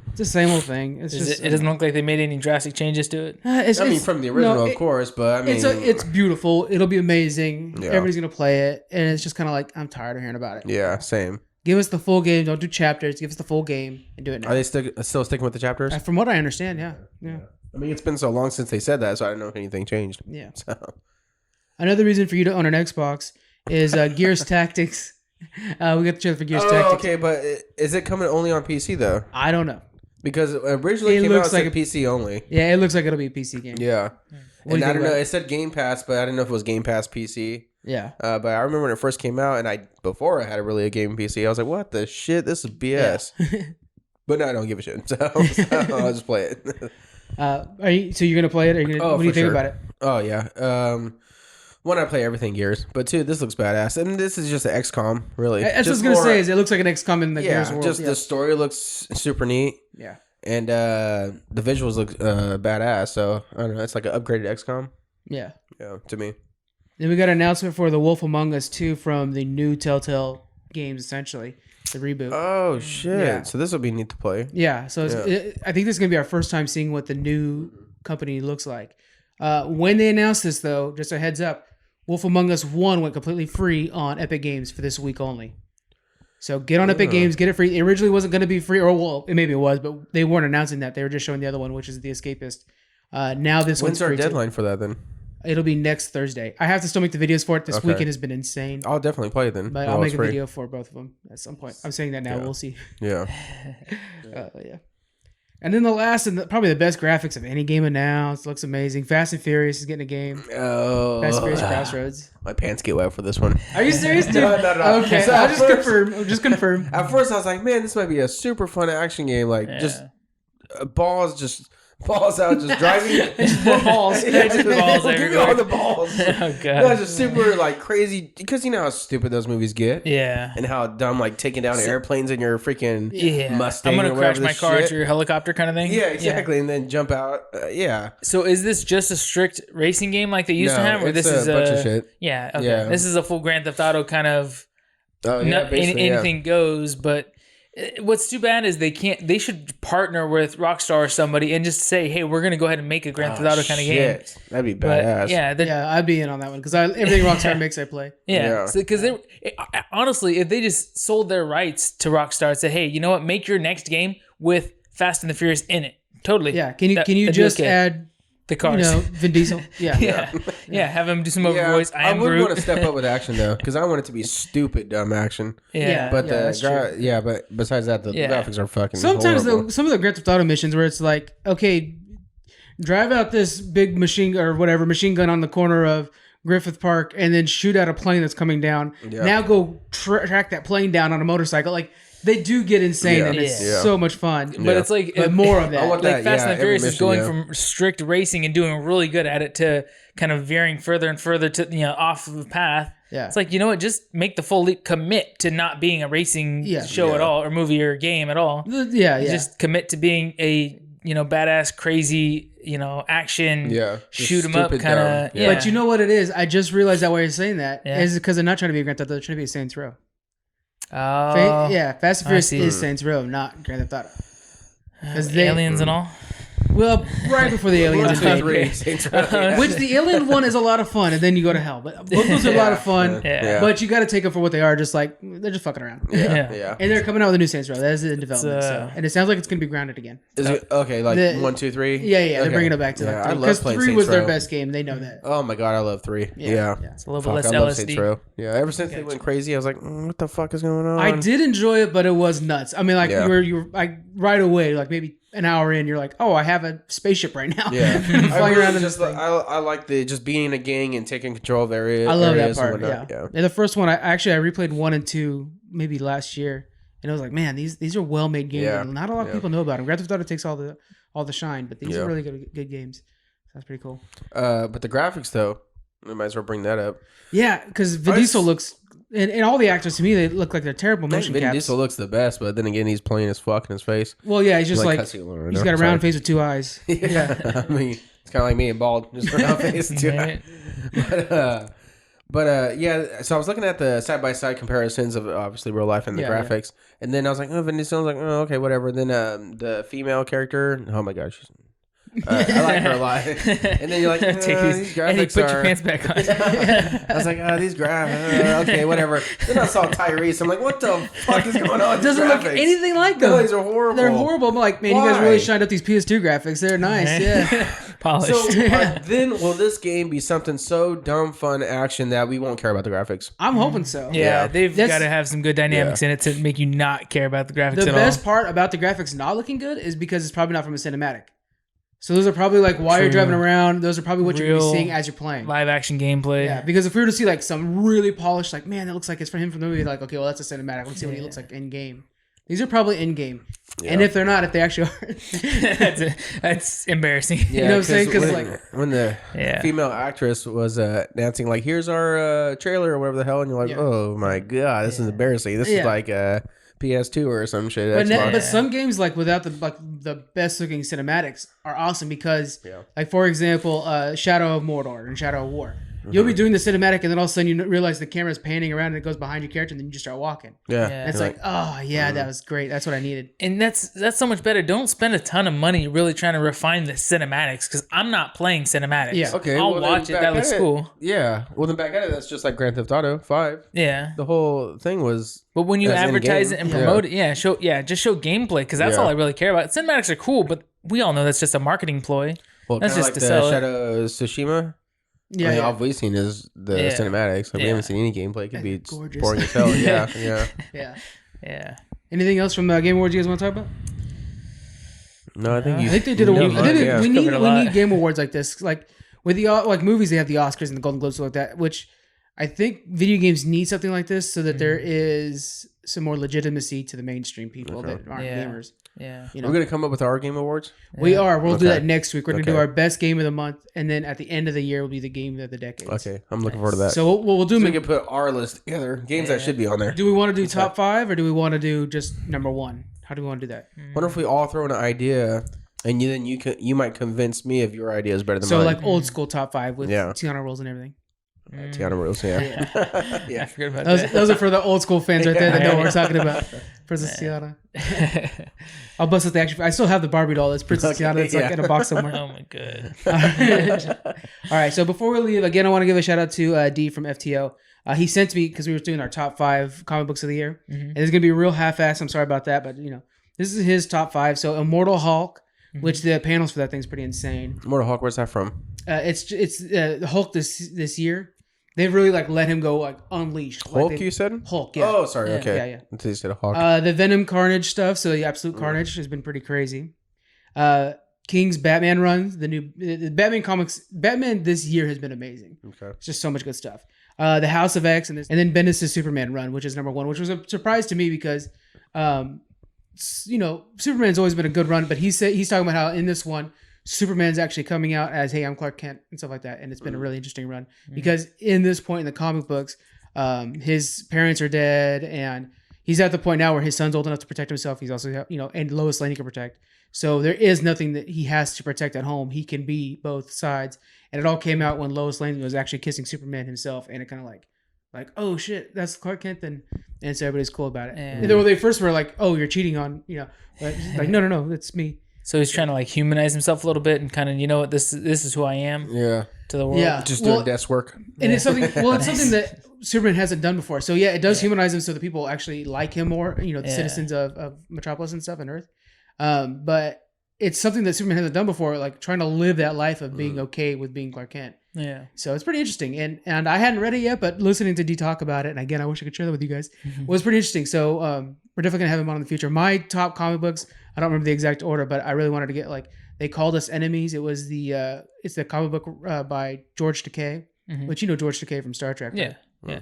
It's the same old thing. It's it doesn't look like they made any drastic changes to it. I mean, from the original, of course, but I mean, it's beautiful. It'll be amazing. Yeah. Everybody's gonna play it, and it's just kind of like I'm tired of hearing about it. Yeah, same. Give us the full game. Don't do chapters. Give us the full game and do it now. Are they still sticking with the chapters? From what I understand, yeah. I mean, it's been so long since they said that, so I don't know if anything changed. Yeah. So. Another reason for you to own an Xbox is Gears Tactics. We got the trailer for Gears Tactics. Okay, but is it coming only on PC though? I don't know. Because originally it came out like a PC only. Yeah, it looks like it'll be a PC game. Yeah. And I don't know. It said Game Pass, but I didn't know if it was Game Pass PC. Yeah. But I remember when it first came out, and before I had a game PC, I was like, "What the shit? This is BS." Yeah. But now I don't give a shit, so I'll just play it. So you're gonna play it? What do you think about it? Oh yeah. One, I play everything Gears, but two, this looks badass. And this is just an XCOM, really. That's what I was gonna say. Is it looks like an XCOM in the Gears world? Just the story looks super neat. Yeah. And the visuals look badass. So I don't know. It's like an upgraded XCOM. Yeah. Yeah, to me. Then we got an announcement for The Wolf Among Us 2 from the new Telltale games, essentially the reboot. Oh shit! Yeah. So this will be neat to play. Yeah. So I think this is gonna be our first time seeing what the new company looks like. When they announced this, though, just a heads up. Wolf Among Us 1 went completely free on Epic Games for this week only. So get on Epic Games, get it free. It originally wasn't going to be free, or well, maybe it was, but they weren't announcing that. They were just showing the other one, which is The Escapist. Now this one's free. When's our deadline for that then? It'll be next Thursday. I have to still make the videos for it. This weekend has been insane. I'll definitely play it then. But I'll make a video for both of them at some point. I'm saying that now. We'll see. Yeah. Yeah. And then the last and probably the best graphics of any game announced. Looks amazing. Fast and Furious is getting a game. Oh. Fast and Furious Crossroads. My pants get wet for this one. Are you serious, dude? No. Okay, so I'll just confirm. At first, I was like, man, this might be a super fun action game. Like, just balls out, just driving. Just more balls. Just balls give me all the balls. Oh, God. No, just super, like, crazy. Because you know how stupid those movies get. Yeah. And how dumb, like, taking down airplanes in your freaking Mustang. I'm going to crash my car into your helicopter kind of thing. Yeah, exactly. Yeah. And then jump out. Yeah. So is this just a strict racing game like they used to have? Or this is a bunch of shit. Yeah. Okay. Yeah. This is a full Grand Theft Auto kind of anything goes, but what's too bad is they should partner with Rockstar or somebody and just say, hey, we're going to go ahead and make a Grand Theft Auto kind of game. That'd be badass. Yeah, I'd be in on that one because everything Rockstar makes I play. Yeah. Because honestly, if they just sold their rights to Rockstar and said, hey, you know what, make your next game with Fast and the Furious in it. Totally. Yeah. Can you just add the cars? Vin Diesel. Yeah. Have him do some voice. I would want to step up with action though, because I want it to be stupid dumb action. Yeah. But but besides that, the graphics are fucking. Sometimes horrible. some of the Grand Theft Auto missions where it's like, okay, drive out this big machine gun on the corner of Griffith Park, and then shoot at a plane that's coming down. Yeah. Now go track that plane down on a motorcycle. Like they do get insane, and it's so much fun. But it's like more of that. Like Fast and Furious is going from strict racing and doing really good at it to kind of veering further and further to off of the path. Yeah. It's like, you know what? Just make the full leap. Commit to not being a racing show at all, or movie or game at all. Just commit to being a badass, crazy, action, shoot 'em up kind of. Yeah. But you know what it is? I just realized that why you're saying that is because they're not trying to be Grand Theft Auto. They're trying to be Saints Row. Oh, Fast and Furious is Saints Row, not Grand Theft Auto. Because aliens and all. Well, right before the aliens invade. Which the alien one is a lot of fun, and then you go to hell. But both those are a lot of fun. But you got to take them for what they are. Just like they're just fucking around. Yeah. And they're coming out with a new Saints Row. That is in development. And it sounds like it's going to be grounded again. Is it okay? Like 1, 2, 3. Yeah. Okay. They're bringing it back to that. Because 3 was their best game. They know that. Oh my god, I love 3. Yeah. It's a little bit less LSD. Yeah. Ever since they went crazy, I was like, what the fuck is going on? I did enjoy it, but it was nuts. I mean, like you were like right away, like maybe an hour in, you're like, oh, I have a spaceship right now. Yeah. Flying around in this thing. I like the just being in a gang and taking control of areas. I love that part. Yeah. And the first one, I replayed 1 and 2 maybe last year, and I was like, man, these are well made games. Yeah. Not a lot of people know about them. Grand Theft Auto takes all the shine, but these are really good games. So that's pretty cool. But the graphics though, we might as well bring that up. Yeah, because Vin Diesel looks. And all the actors, to me, they look like they're terrible motion caps. Vin Diesel looks the best, but then again, he's plain as fuck in his face. Well, yeah, he's just like he's got a round face with 2 eyes. Yeah. I mean, it's kind of like me and bald, just a round face and 2 eyes. But yeah, so I was looking at the side-by-side comparisons of obviously real life and the graphics. And then I was like, oh, Vin Diesel. I was like, oh, okay, whatever. Then the female character, oh my gosh. I like her a lot. And then you're like, these graphics and you put your pants back on. I was like, these graphics, okay, whatever. Then I saw Tyrese. I'm like, what the fuck is going on? It doesn't look anything like them. No, these are horrible. They're horrible. I'm like, man, you guys really shined up these PS2 graphics. They're nice, polished. So then will this game be something so dumb, fun, action that we won't care about the graphics? I'm hoping so. Yeah, they've got to have some good dynamics in it to make you not care about the graphics at all. The best part about the graphics not looking good is because it's probably not from a cinematic. So those are probably like while you're driving around, those are probably what you're going to be seeing as you're playing. Live action gameplay. Yeah, because if we were to see like some really polished, like, man, that looks like it's from him from the movie, like, okay, well, that's a cinematic. Let's see what he looks like in game. These are probably in game. Yeah. And if they're not, if they actually are. that's embarrassing. Yeah, you know what I'm saying? Because when the female actress was dancing, like, here's our trailer or whatever the hell, and you're like, oh my God, this is embarrassing. This is like PS2 or some shit. But some games, like, without the best looking cinematics are awesome because, like, for example, Shadow of Mordor and Shadow of War. You'll be doing the cinematic, and then all of a sudden you realize the camera's panning around and it goes behind your character, and then you just start walking. Yeah. And it's like, oh yeah, that was great. That's what I needed. And that's so much better. Don't spend a ton of money really trying to refine the cinematics because I'm not playing cinematics. Yeah. Okay. I'll watch it. That looks cool. Yeah. Well, then back at it, that's just like Grand Theft Auto 5. Yeah. The whole thing was. But when you advertise it and promote it, just show gameplay because that's all I really care about. Cinematics are cool, but we all know that's just a marketing ploy. Well, that's just like to sell Shadow of Tsushima. Yeah, I mean, all we've seen is the cinematics. Like, we haven't seen any gameplay. It could be boring as hell. Yeah. Anything else from Game Awards you guys want to talk about? No, I think they did a lot. We need Game Awards like this. Like with the movies, they have the Oscars and the Golden Globes, like that. Which I think video games need something like this so that there is some more legitimacy to the mainstream people that aren't gamers. Yeah. We're going to come up with our Game Awards? We are. We'll do that next week. We're going to do our best game of the month, and then at the end of the year will be the game of the decade. Okay. I'm looking forward to that. So we'll do... So we can put our list together. Games that should be on there. Do we want to do top 5, or do we want to do just number 1? How do we want to do that? Wonder if we all throw in an idea, and then you might convince me if your idea is better than mine. So like old school top 5 with Tiana rolls and everything. Tiana rules, I forgot about that. Those are for the old school fans right there that know what we're talking about. Princess Tiana. I'll bust out the action. I still have the Barbie doll. That's Princess Tiana. It's like in a box somewhere. Oh my god. All right. So before we leave, again, I want to give a shout out to D from FTO. He sent me because we were doing our top 5 comic books of the year, and it's gonna be real half-assed. I'm sorry about that, but this is his top 5. So Immortal Hulk, which the panels for that thing's pretty insane. Immortal Hulk, where's that from? It's Hulk this year. They've really let him go unleashed. Hulk, you said? Hulk, yeah. Oh, sorry. Okay. Yeah. Until you said Hulk. The Venom Carnage stuff. So the Absolute Carnage has been pretty crazy. King's Batman runs, the Batman comics. Batman this year has been amazing. Okay. It's just so much good stuff. The House of X and then Bendis' Superman run, which is #1, which was a surprise to me because, Superman's always been a good run, but he's talking about how in this one, Superman's actually coming out as, hey, I'm Clark Kent and stuff like that. And it's been a really interesting run because in this point in the comic books, his parents are dead and he's at the point now where his son's old enough to protect himself. He's also, and Lois Lane he can protect. So there is nothing that he has to protect at home. He can be both sides. And it all came out when Lois Lane was actually kissing Superman himself. And it kind of like, oh shit, that's Clark Kent then. And so everybody's cool about it. And then when they first were like, oh, you're cheating on, like, no, it's me. So he's trying to like humanize himself a little bit and kind of, this is who I am. Yeah. To the world. Yeah. Just doing desk work. And it's something that Superman hasn't done before. So yeah, it does humanize him so that people actually like him more, the citizens of Metropolis and stuff and Earth. But it's something that Superman hasn't done before, like trying to live that life of being okay with being Clark Kent. Yeah. So it's pretty interesting. And I hadn't read it yet, but listening to D talk about it, and again, I wish I could share that with you guys, was pretty interesting. So we're definitely going to have him on in the future. My top comic books, I don't remember the exact order, but I really wanted to get they called us enemies. It was it's the comic book by George Takei, which George Takei from Star Trek. Right? Yeah.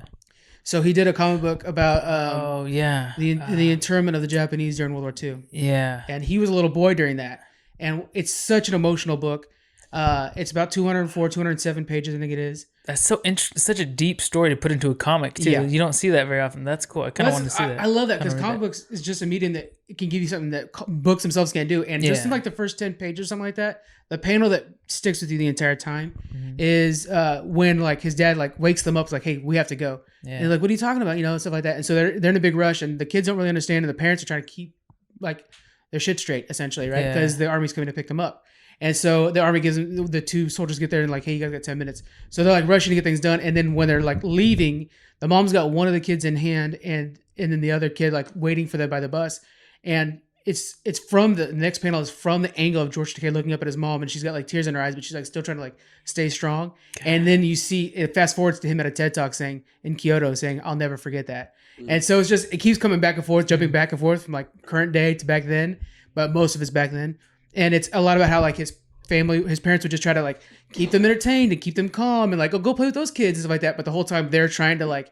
So he did a comic book about the internment of the Japanese during World War II. Yeah. And he was a little boy during that. And it's such an emotional book. It's about 207 pages, I think it is. That's so interesting. Such a deep story to put into a comic, too. Yeah. You don't see that very often. That's cool. I kind of want to see that. I love that because comic books is just a medium that it can give you something that books themselves can't do. And just in the first 10 pages or something like that, the panel that sticks with you the entire time is when his dad wakes them up, like, hey, we have to go. Yeah. And what are you talking about? And stuff like that. And so they're in a big rush and the kids don't really understand and the parents are trying to keep their shit straight, essentially, right? Because the army's coming to pick them up. And so the army gives them, the two soldiers get there and hey, you guys got 10 minutes. So they're rushing to get things done. And then when they're leaving, the mom's got one of the kids in hand and then the other kid waiting for them by the bus. And it's from the next panel is from the angle of George Takei looking up at his mom and she's got tears in her eyes, but she's still trying to stay strong. God. And then you see, it fast forwards to him at a TED Talk in Kyoto saying, I'll never forget that. And so it keeps coming back and forth, jumping back and forth from current day to back then, but most of it's back then. And it's a lot about how his family, his parents would just try to keep them entertained and keep them calm and oh, go play with those kids and stuff like that. But the whole time they're trying to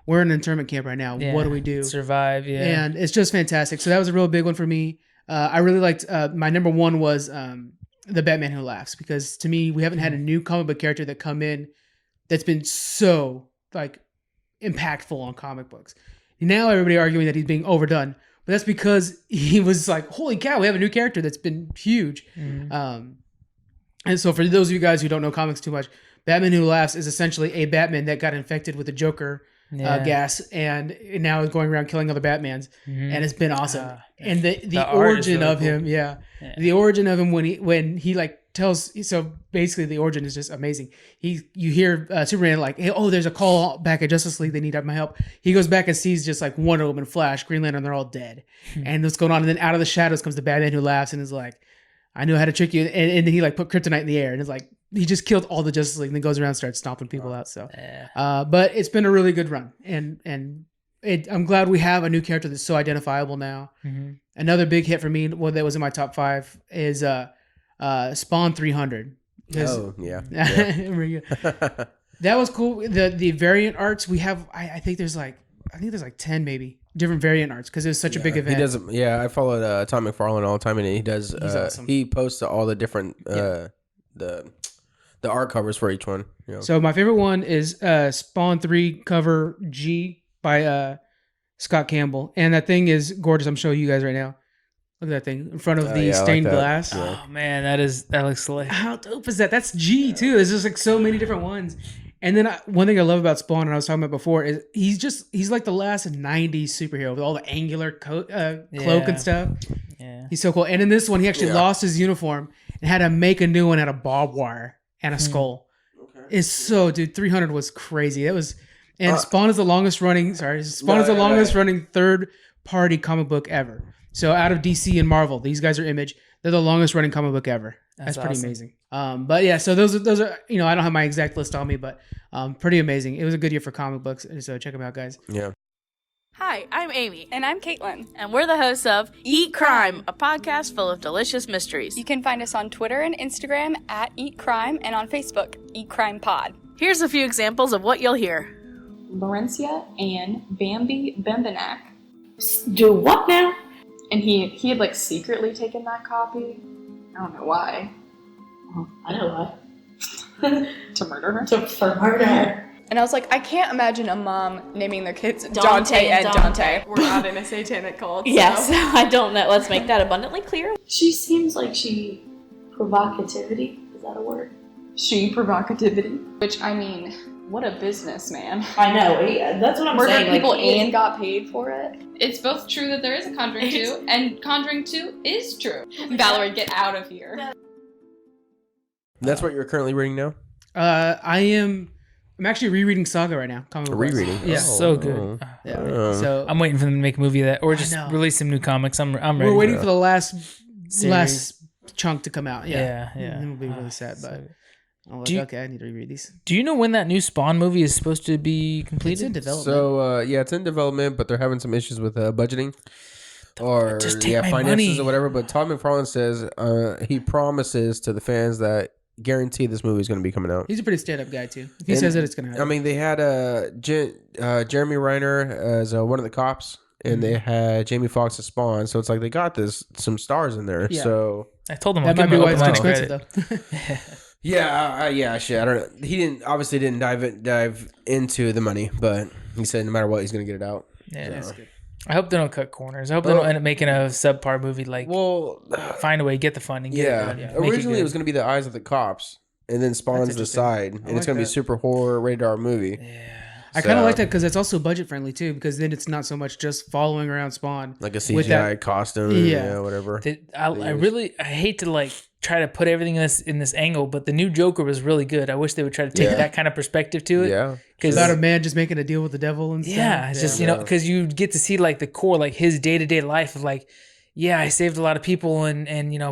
we're in an internment camp right now. Yeah, what do we do? Survive. Yeah. And it's just fantastic. So that was a real big one for me. I really liked, my #1 was the Batman Who Laughs, because to me, we haven't had a new comic book character that come in that's been so impactful on comic books. Now everybody arguing that he's being overdone. But that's because he was holy cow, we have a new character that's been huge. And so for those of you guys who don't know comics too much, Batman Who Laughs is essentially a Batman that got infected with the Joker gas and now is going around killing other Batmans. And it's been awesome. And the origin of him, the origin of him when he tells, so basically the origin is just amazing. You hear Superman hey, oh, there's a call back at Justice League, they need my help. He goes back and sees just Wonder Woman, Flash, Green Lantern, they're all dead. And what's going on? And then out of the shadows comes the Batman Who Laughs and is I knew how to trick you. And then he put kryptonite in the air and it's he just killed all the Justice League and then goes around and starts stomping people out. So, but it's been a really good run and I'm glad we have a new character that's so identifiable now. Another big hit for me, that was in my top 5 is Spawn 300. Oh yeah. That was cool. The variant arts we have, I think there's 10 maybe different variant arts because it was such a big event. He does. Yeah, I follow Tom McFarlane all the time, and he does. He's awesome. He posts all the different the art covers for each one. So my favorite one is Spawn 3 cover G by Scott Campbell, and that thing is gorgeous. I'm showing you guys right now. Look at that thing in front of the stained glass. Yeah. Oh man, that looks slick. How dope is that? That's G too. There's just so many different ones. And then one thing I love about Spawn, and I was talking about before, is he's like the last 90s superhero with all the angular cloak and stuff. Yeah, he's so cool. And in this one, he actually lost his uniform and had to make a new one out of barbed wire and a skull. Okay. It's so, dude, 300 was crazy. It was, and Spawn is the longest running. Spawn is the longest running third-party comic book ever. So out of DC and Marvel, these guys are Image. They're the longest running comic book ever. That's pretty awesome. Amazing. But yeah, so those are I don't have my exact list on me, but pretty amazing. It was a good year for comic books, so check them out, guys. Yeah. Hi, I'm Amy. And I'm Caitlin. And we're the hosts of Eat Crime, a podcast full of delicious mysteries. You can find us on Twitter and Instagram at Eat Crime and on Facebook, Eat Crime Pod. Here's a few examples of what you'll hear. Laurencia and Bambi Bembenak. Do what now? And he had like secretly taken that copy. I don't know why. Oh, I know why. To murder her? For murder. And I was like, I can't imagine a mom naming their kids Dante and Dante. We're not in a satanic cult. So. Yes, I don't know. Let's make that abundantly clear. She seems like provocativity. Is that a word? She provocativity. Which, I mean, what a businessman. I know. That's what I'm saying. Murdered people and got paid for it. It's both true that there is a Conjuring 2, and Conjuring 2 is true. Valerie, get out of here. That's what you're currently reading now? I'm actually rereading Saga right now. Rereading? Yeah. So good. Yeah. So I'm waiting for them to make a movie of that, or just release some new comics. I'm ready. We're waiting for the last chunk to come out. Yeah. Yeah. It will be really sad, but I'm like, okay, I need to reread these. Do you know when that new Spawn movie is supposed to be completed? It's in development. So it's in development, but they're having some issues with budgeting or just take my finances money. or whatever. But Todd McFarlane says he promises to the fans that guarantee this movie is going to be coming out. He's a pretty stand-up guy too. If he says that, it's going to happen. I mean, they had Jeremy Renner as one of the cops, and they had Jamie Foxx as Spawn. So it's like they got some stars in there. Yeah. So I told them that might be why it's too expensive though. Shit. I don't know. He didn't dive into the money, but he said no matter what, he's going to get it out. Yeah, so. that's good. I hope they don't cut corners. I hope they don't end up making a subpar movie. Find a way, get the funding. Originally, it was going to be the eyes of the cops, and then Spawn's the side, and it's going to be a super horror rated R movie. Yeah. I kind of like that because it's also budget friendly too, because then it's not so much just following around Spawn, like a CGI costume, whatever. I hate to try to put everything in this angle, but the new Joker was really good. I wish they would try to take that kind of perspective to it. Yeah, because about a man just making a deal with the devil and stuff. Yeah, it's just because you get to see the core, his day to day life of I saved a lot of people and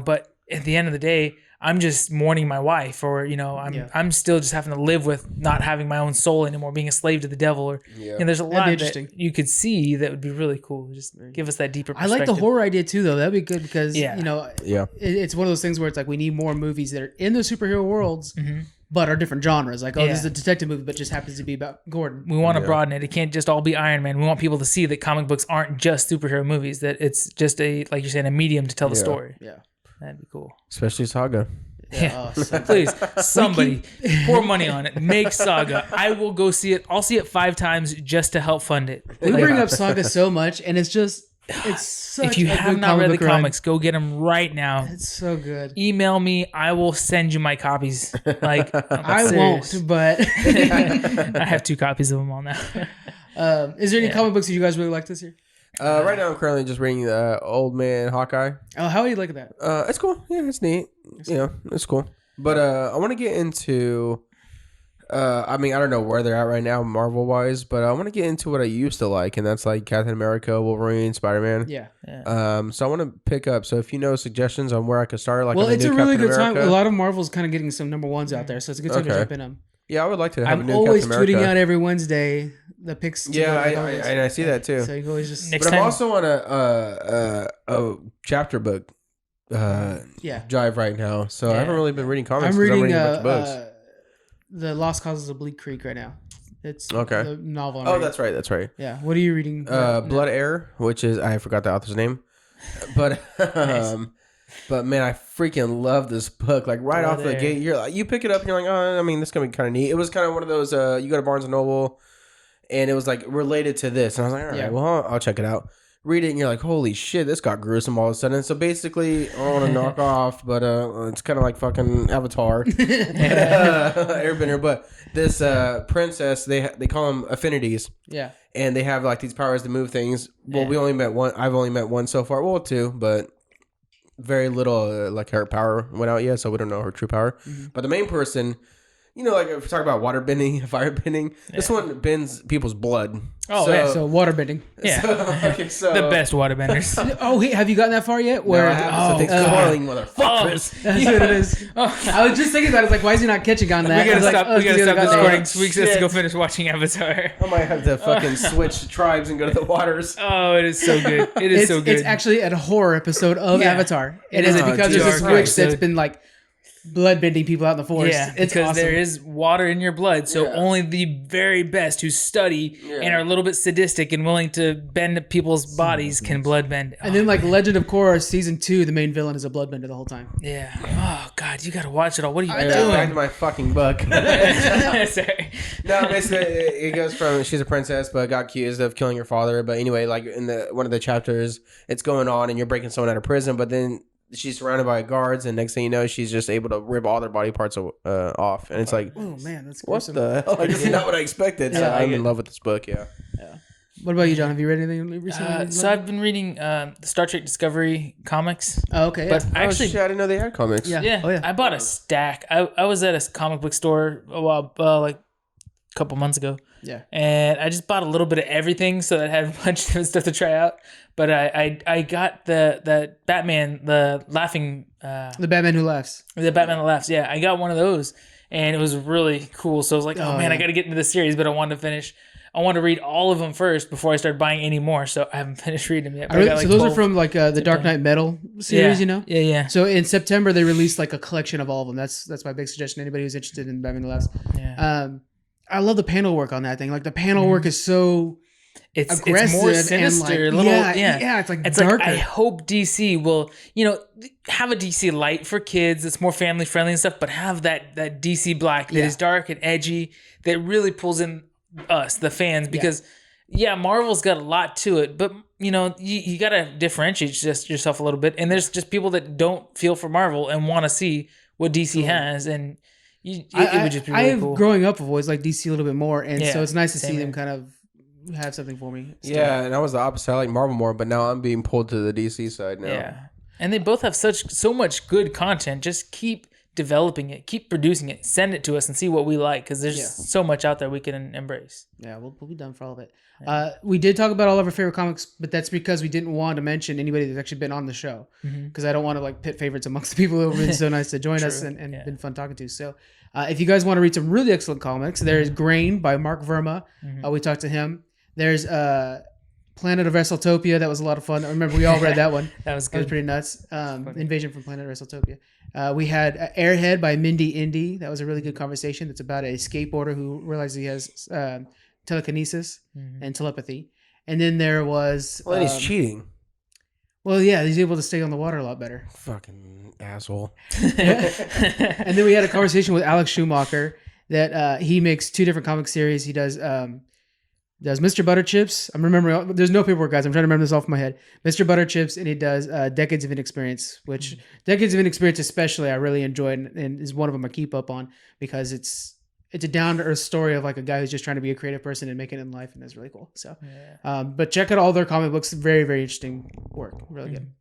but at the end of the day, I'm just mourning my wife, or I'm still just having to live with not having my own soul anymore, being a slave to the devil, or there's a lot that you could see that would be really cool. Just give us that deeper perspective. I like the horror idea too, though. That'd be good because it's one of those things where it's we need more movies that are in the superhero worlds. Mm-hmm. But are different genres. This is a detective movie, but just happens to be about Gordon. We want to broaden it. It can't just all be Iron Man. We want people to see that comic books aren't just superhero movies. That it's just like you're saying, a medium to tell the story. Yeah, that'd be cool. Especially Saga. Yeah, please, somebody pour money on it. Make Saga. I will go see it. I'll see it 5 times just to help fund it. We bring up Saga so much, and it's such if you have not read the comics, go get them right now. It's so good. Email me. I will send you my copies. I won't, but I have 2 copies of them all now. Is there any comic books that you guys really like this year? Right now, I'm currently just reading Old Man Hawkeye. Oh, how are you liking that? It's cool. Yeah, it's neat. It's cool. But I want to get into. I don't know where they're at right now, Marvel wise, but I want to get into what I used to like, and that's Captain America, Wolverine, Spider-Man. Yeah. So I want to pick up. So if you know suggestions on where I could start, it's a really good time. A lot of Marvel's kind of getting some number ones out there, so it's a good time to jump in them. Yeah, I would like to have a new I'm always Captain America. tweeting out every Wednesday the picks. I see that too. So you can always just. But I'm also on a chapter book drive right now, so I haven't really been reading comics. I'm reading a bunch of books. The Lost Causes of Bleak Creek right now. It's the novel. That's right. Yeah. What are you reading? Blood Air, which is I forgot the author's name, but nice. But man, I freaking love this book. Right off the gate, you pick it up and you're like, oh, this is gonna be kind of neat. It was kind of one of those. You go to Barnes and Noble, and it was related to this, and I was like, all right, well, I'll check it out. Read it, and you're like, holy shit, this got gruesome all of a sudden. So basically, I don't want to knock off, but it's kind of like fucking Avatar, Airbender. But this princess, they call them affinities. Yeah. And they have these powers to move things. Well, we only met one. I've only met one so far. Well, 2, but very little her power went out yet, so we don't know her true power. Mm-hmm. But the main person, You know, like if we talk about water bending, fire bending, this one bends people's blood. Oh, So water bending. Yeah. So The best waterbenders. Oh, hey, have you gotten that far yet? No, I haven't. So thanks for spoiling, motherfuckers. That's what it is. I was just thinking about it. I was like, why is he not catching on that? We gotta stop. We gotta stop this recording. Oh, Weeks has to shit. go finish watching Avatar. I might have to fucking switch tribes and go to the waters. Oh, it is so good. It is so good. It's actually a horror episode of Yeah. Avatar. It is because there's this dark witch that's episode. been like blood bending people out in the forest. Yeah, it's because awesome. there is water in your blood, so only the very best who study and are a little bit sadistic and willing to bend people's bodies can blood bend. And then like Legend of Korra season 2, the main villain is a bloodbender the whole time. Yeah. Oh God, you gotta watch it all. What are you Back doing? to my fucking book. Sorry. No, basically, it goes from she's a princess but got accused of killing her father. But anyway, like in one of the chapters, it's going on and you're breaking someone out of prison, but then she's surrounded by guards, and next thing you know, she's just able to rip all their body parts off, and it's like, Oh man, that's what gruesome. the hell? Like, this is not what I expected. So I'm in love with this book. Yeah. What about you, John? Have you read anything recently? So I've been reading the Star Trek Discovery comics. Oh, okay. But Yeah. actually, Shit, I didn't know they had comics. Yeah. yeah, Oh, yeah. I bought a stack. I was at a comic book store a while, like a couple months ago. Yeah. And I just bought a little bit of everything so that I had a bunch of different stuff to try out. But I got the Batman, the laughing The Batman Who Laughs. the Batman that laughs. Yeah, I got one of those, and it was really cool. So I was like, oh man, I got to get into the series, but I wanted to finish. I wanted to read all of them first before I started buying any more. So I haven't finished reading them yet. But I got, like, so those 12. are from like the Dark Knight Metal series, yeah. you know? Yeah. So in September they released like a collection of all of them. That's my big suggestion. Anybody who's interested in Batman Who Laughs. Yeah. I love the panel work on that thing. Like the panel work is so It's aggressive more and sinister. like, a little, yeah, it's like It's darker. like I hope DC will, have a DC light for kids that's more family friendly and stuff, but have that DC black that is dark and edgy that really pulls in us, the fans, because Marvel's got a lot to it, but you got to differentiate just yourself a little bit. And there's just people that don't feel for Marvel and want to see what DC has, and it would just be really cool. Growing up, I've always liked DC a little bit more, and so it's nice to see same them here. kind of have something for me. Yeah, and I was the opposite. I like Marvel more, but now I'm being pulled to the DC side now. Yeah. And they both have so much good content. Just keep developing it, keep producing it, send it to us and see what we like, because there's so much out there we can embrace. Yeah, we'll be done for all of it. We did talk about all of our favorite comics, but that's because we didn't want to mention anybody that's actually been on the show, because I don't want to like pit favorites amongst the people who have been so nice to join us and been fun talking to. So if you guys want to read some really excellent comics, there's Grain by Mark Verma. We talked to him. There's Planet of WrestleTopia. That was a lot of fun. I remember we all read that one. That was That was good. pretty nuts. Invasion from Planet of WrestleTopia. We had Airhead by Mindy Indy. That was a really good conversation. It's about a skateboarder who realizes he has telekinesis and telepathy. And then there was... Well, then he's cheating. Well, yeah, he's able to stay on the water a lot better. Fucking asshole. And then we had a conversation with Alex Schumacher that he makes 2 different comic series. He does Mr. Butterchips. I'm remembering. There's no paperwork, guys. I'm trying to remember this off my head. Mr. Butterchips, and he does Decades of Inexperience, which Decades of Inexperience especially I really enjoyed, and is one of them I keep up on because it's a down to earth story of like a guy who's just trying to be a creative person and make it in life, and that's really cool. So, but check out all their comic books. Very, very interesting work. Really good.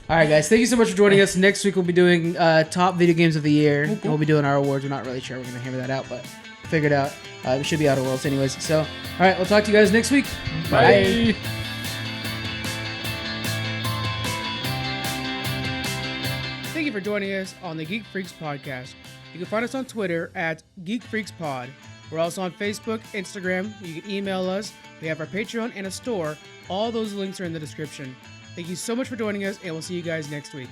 All right, guys. Thank you so much for joining us. Next week we'll be doing top video games of the year. And we'll be doing our awards. We're not really sure. We're going to hammer that out, but figure it out. It should be Outer Worlds anyways. So, all right. We'll talk to you guys next week. Bye. Thank you for joining us on the Geek Freaks podcast. You can find us on Twitter at Geek Freaks Pod. We're also on Facebook, Instagram. You can email us. We have our Patreon and a store. All those links are in the description. Thank you so much for joining us, and we'll see you guys next week.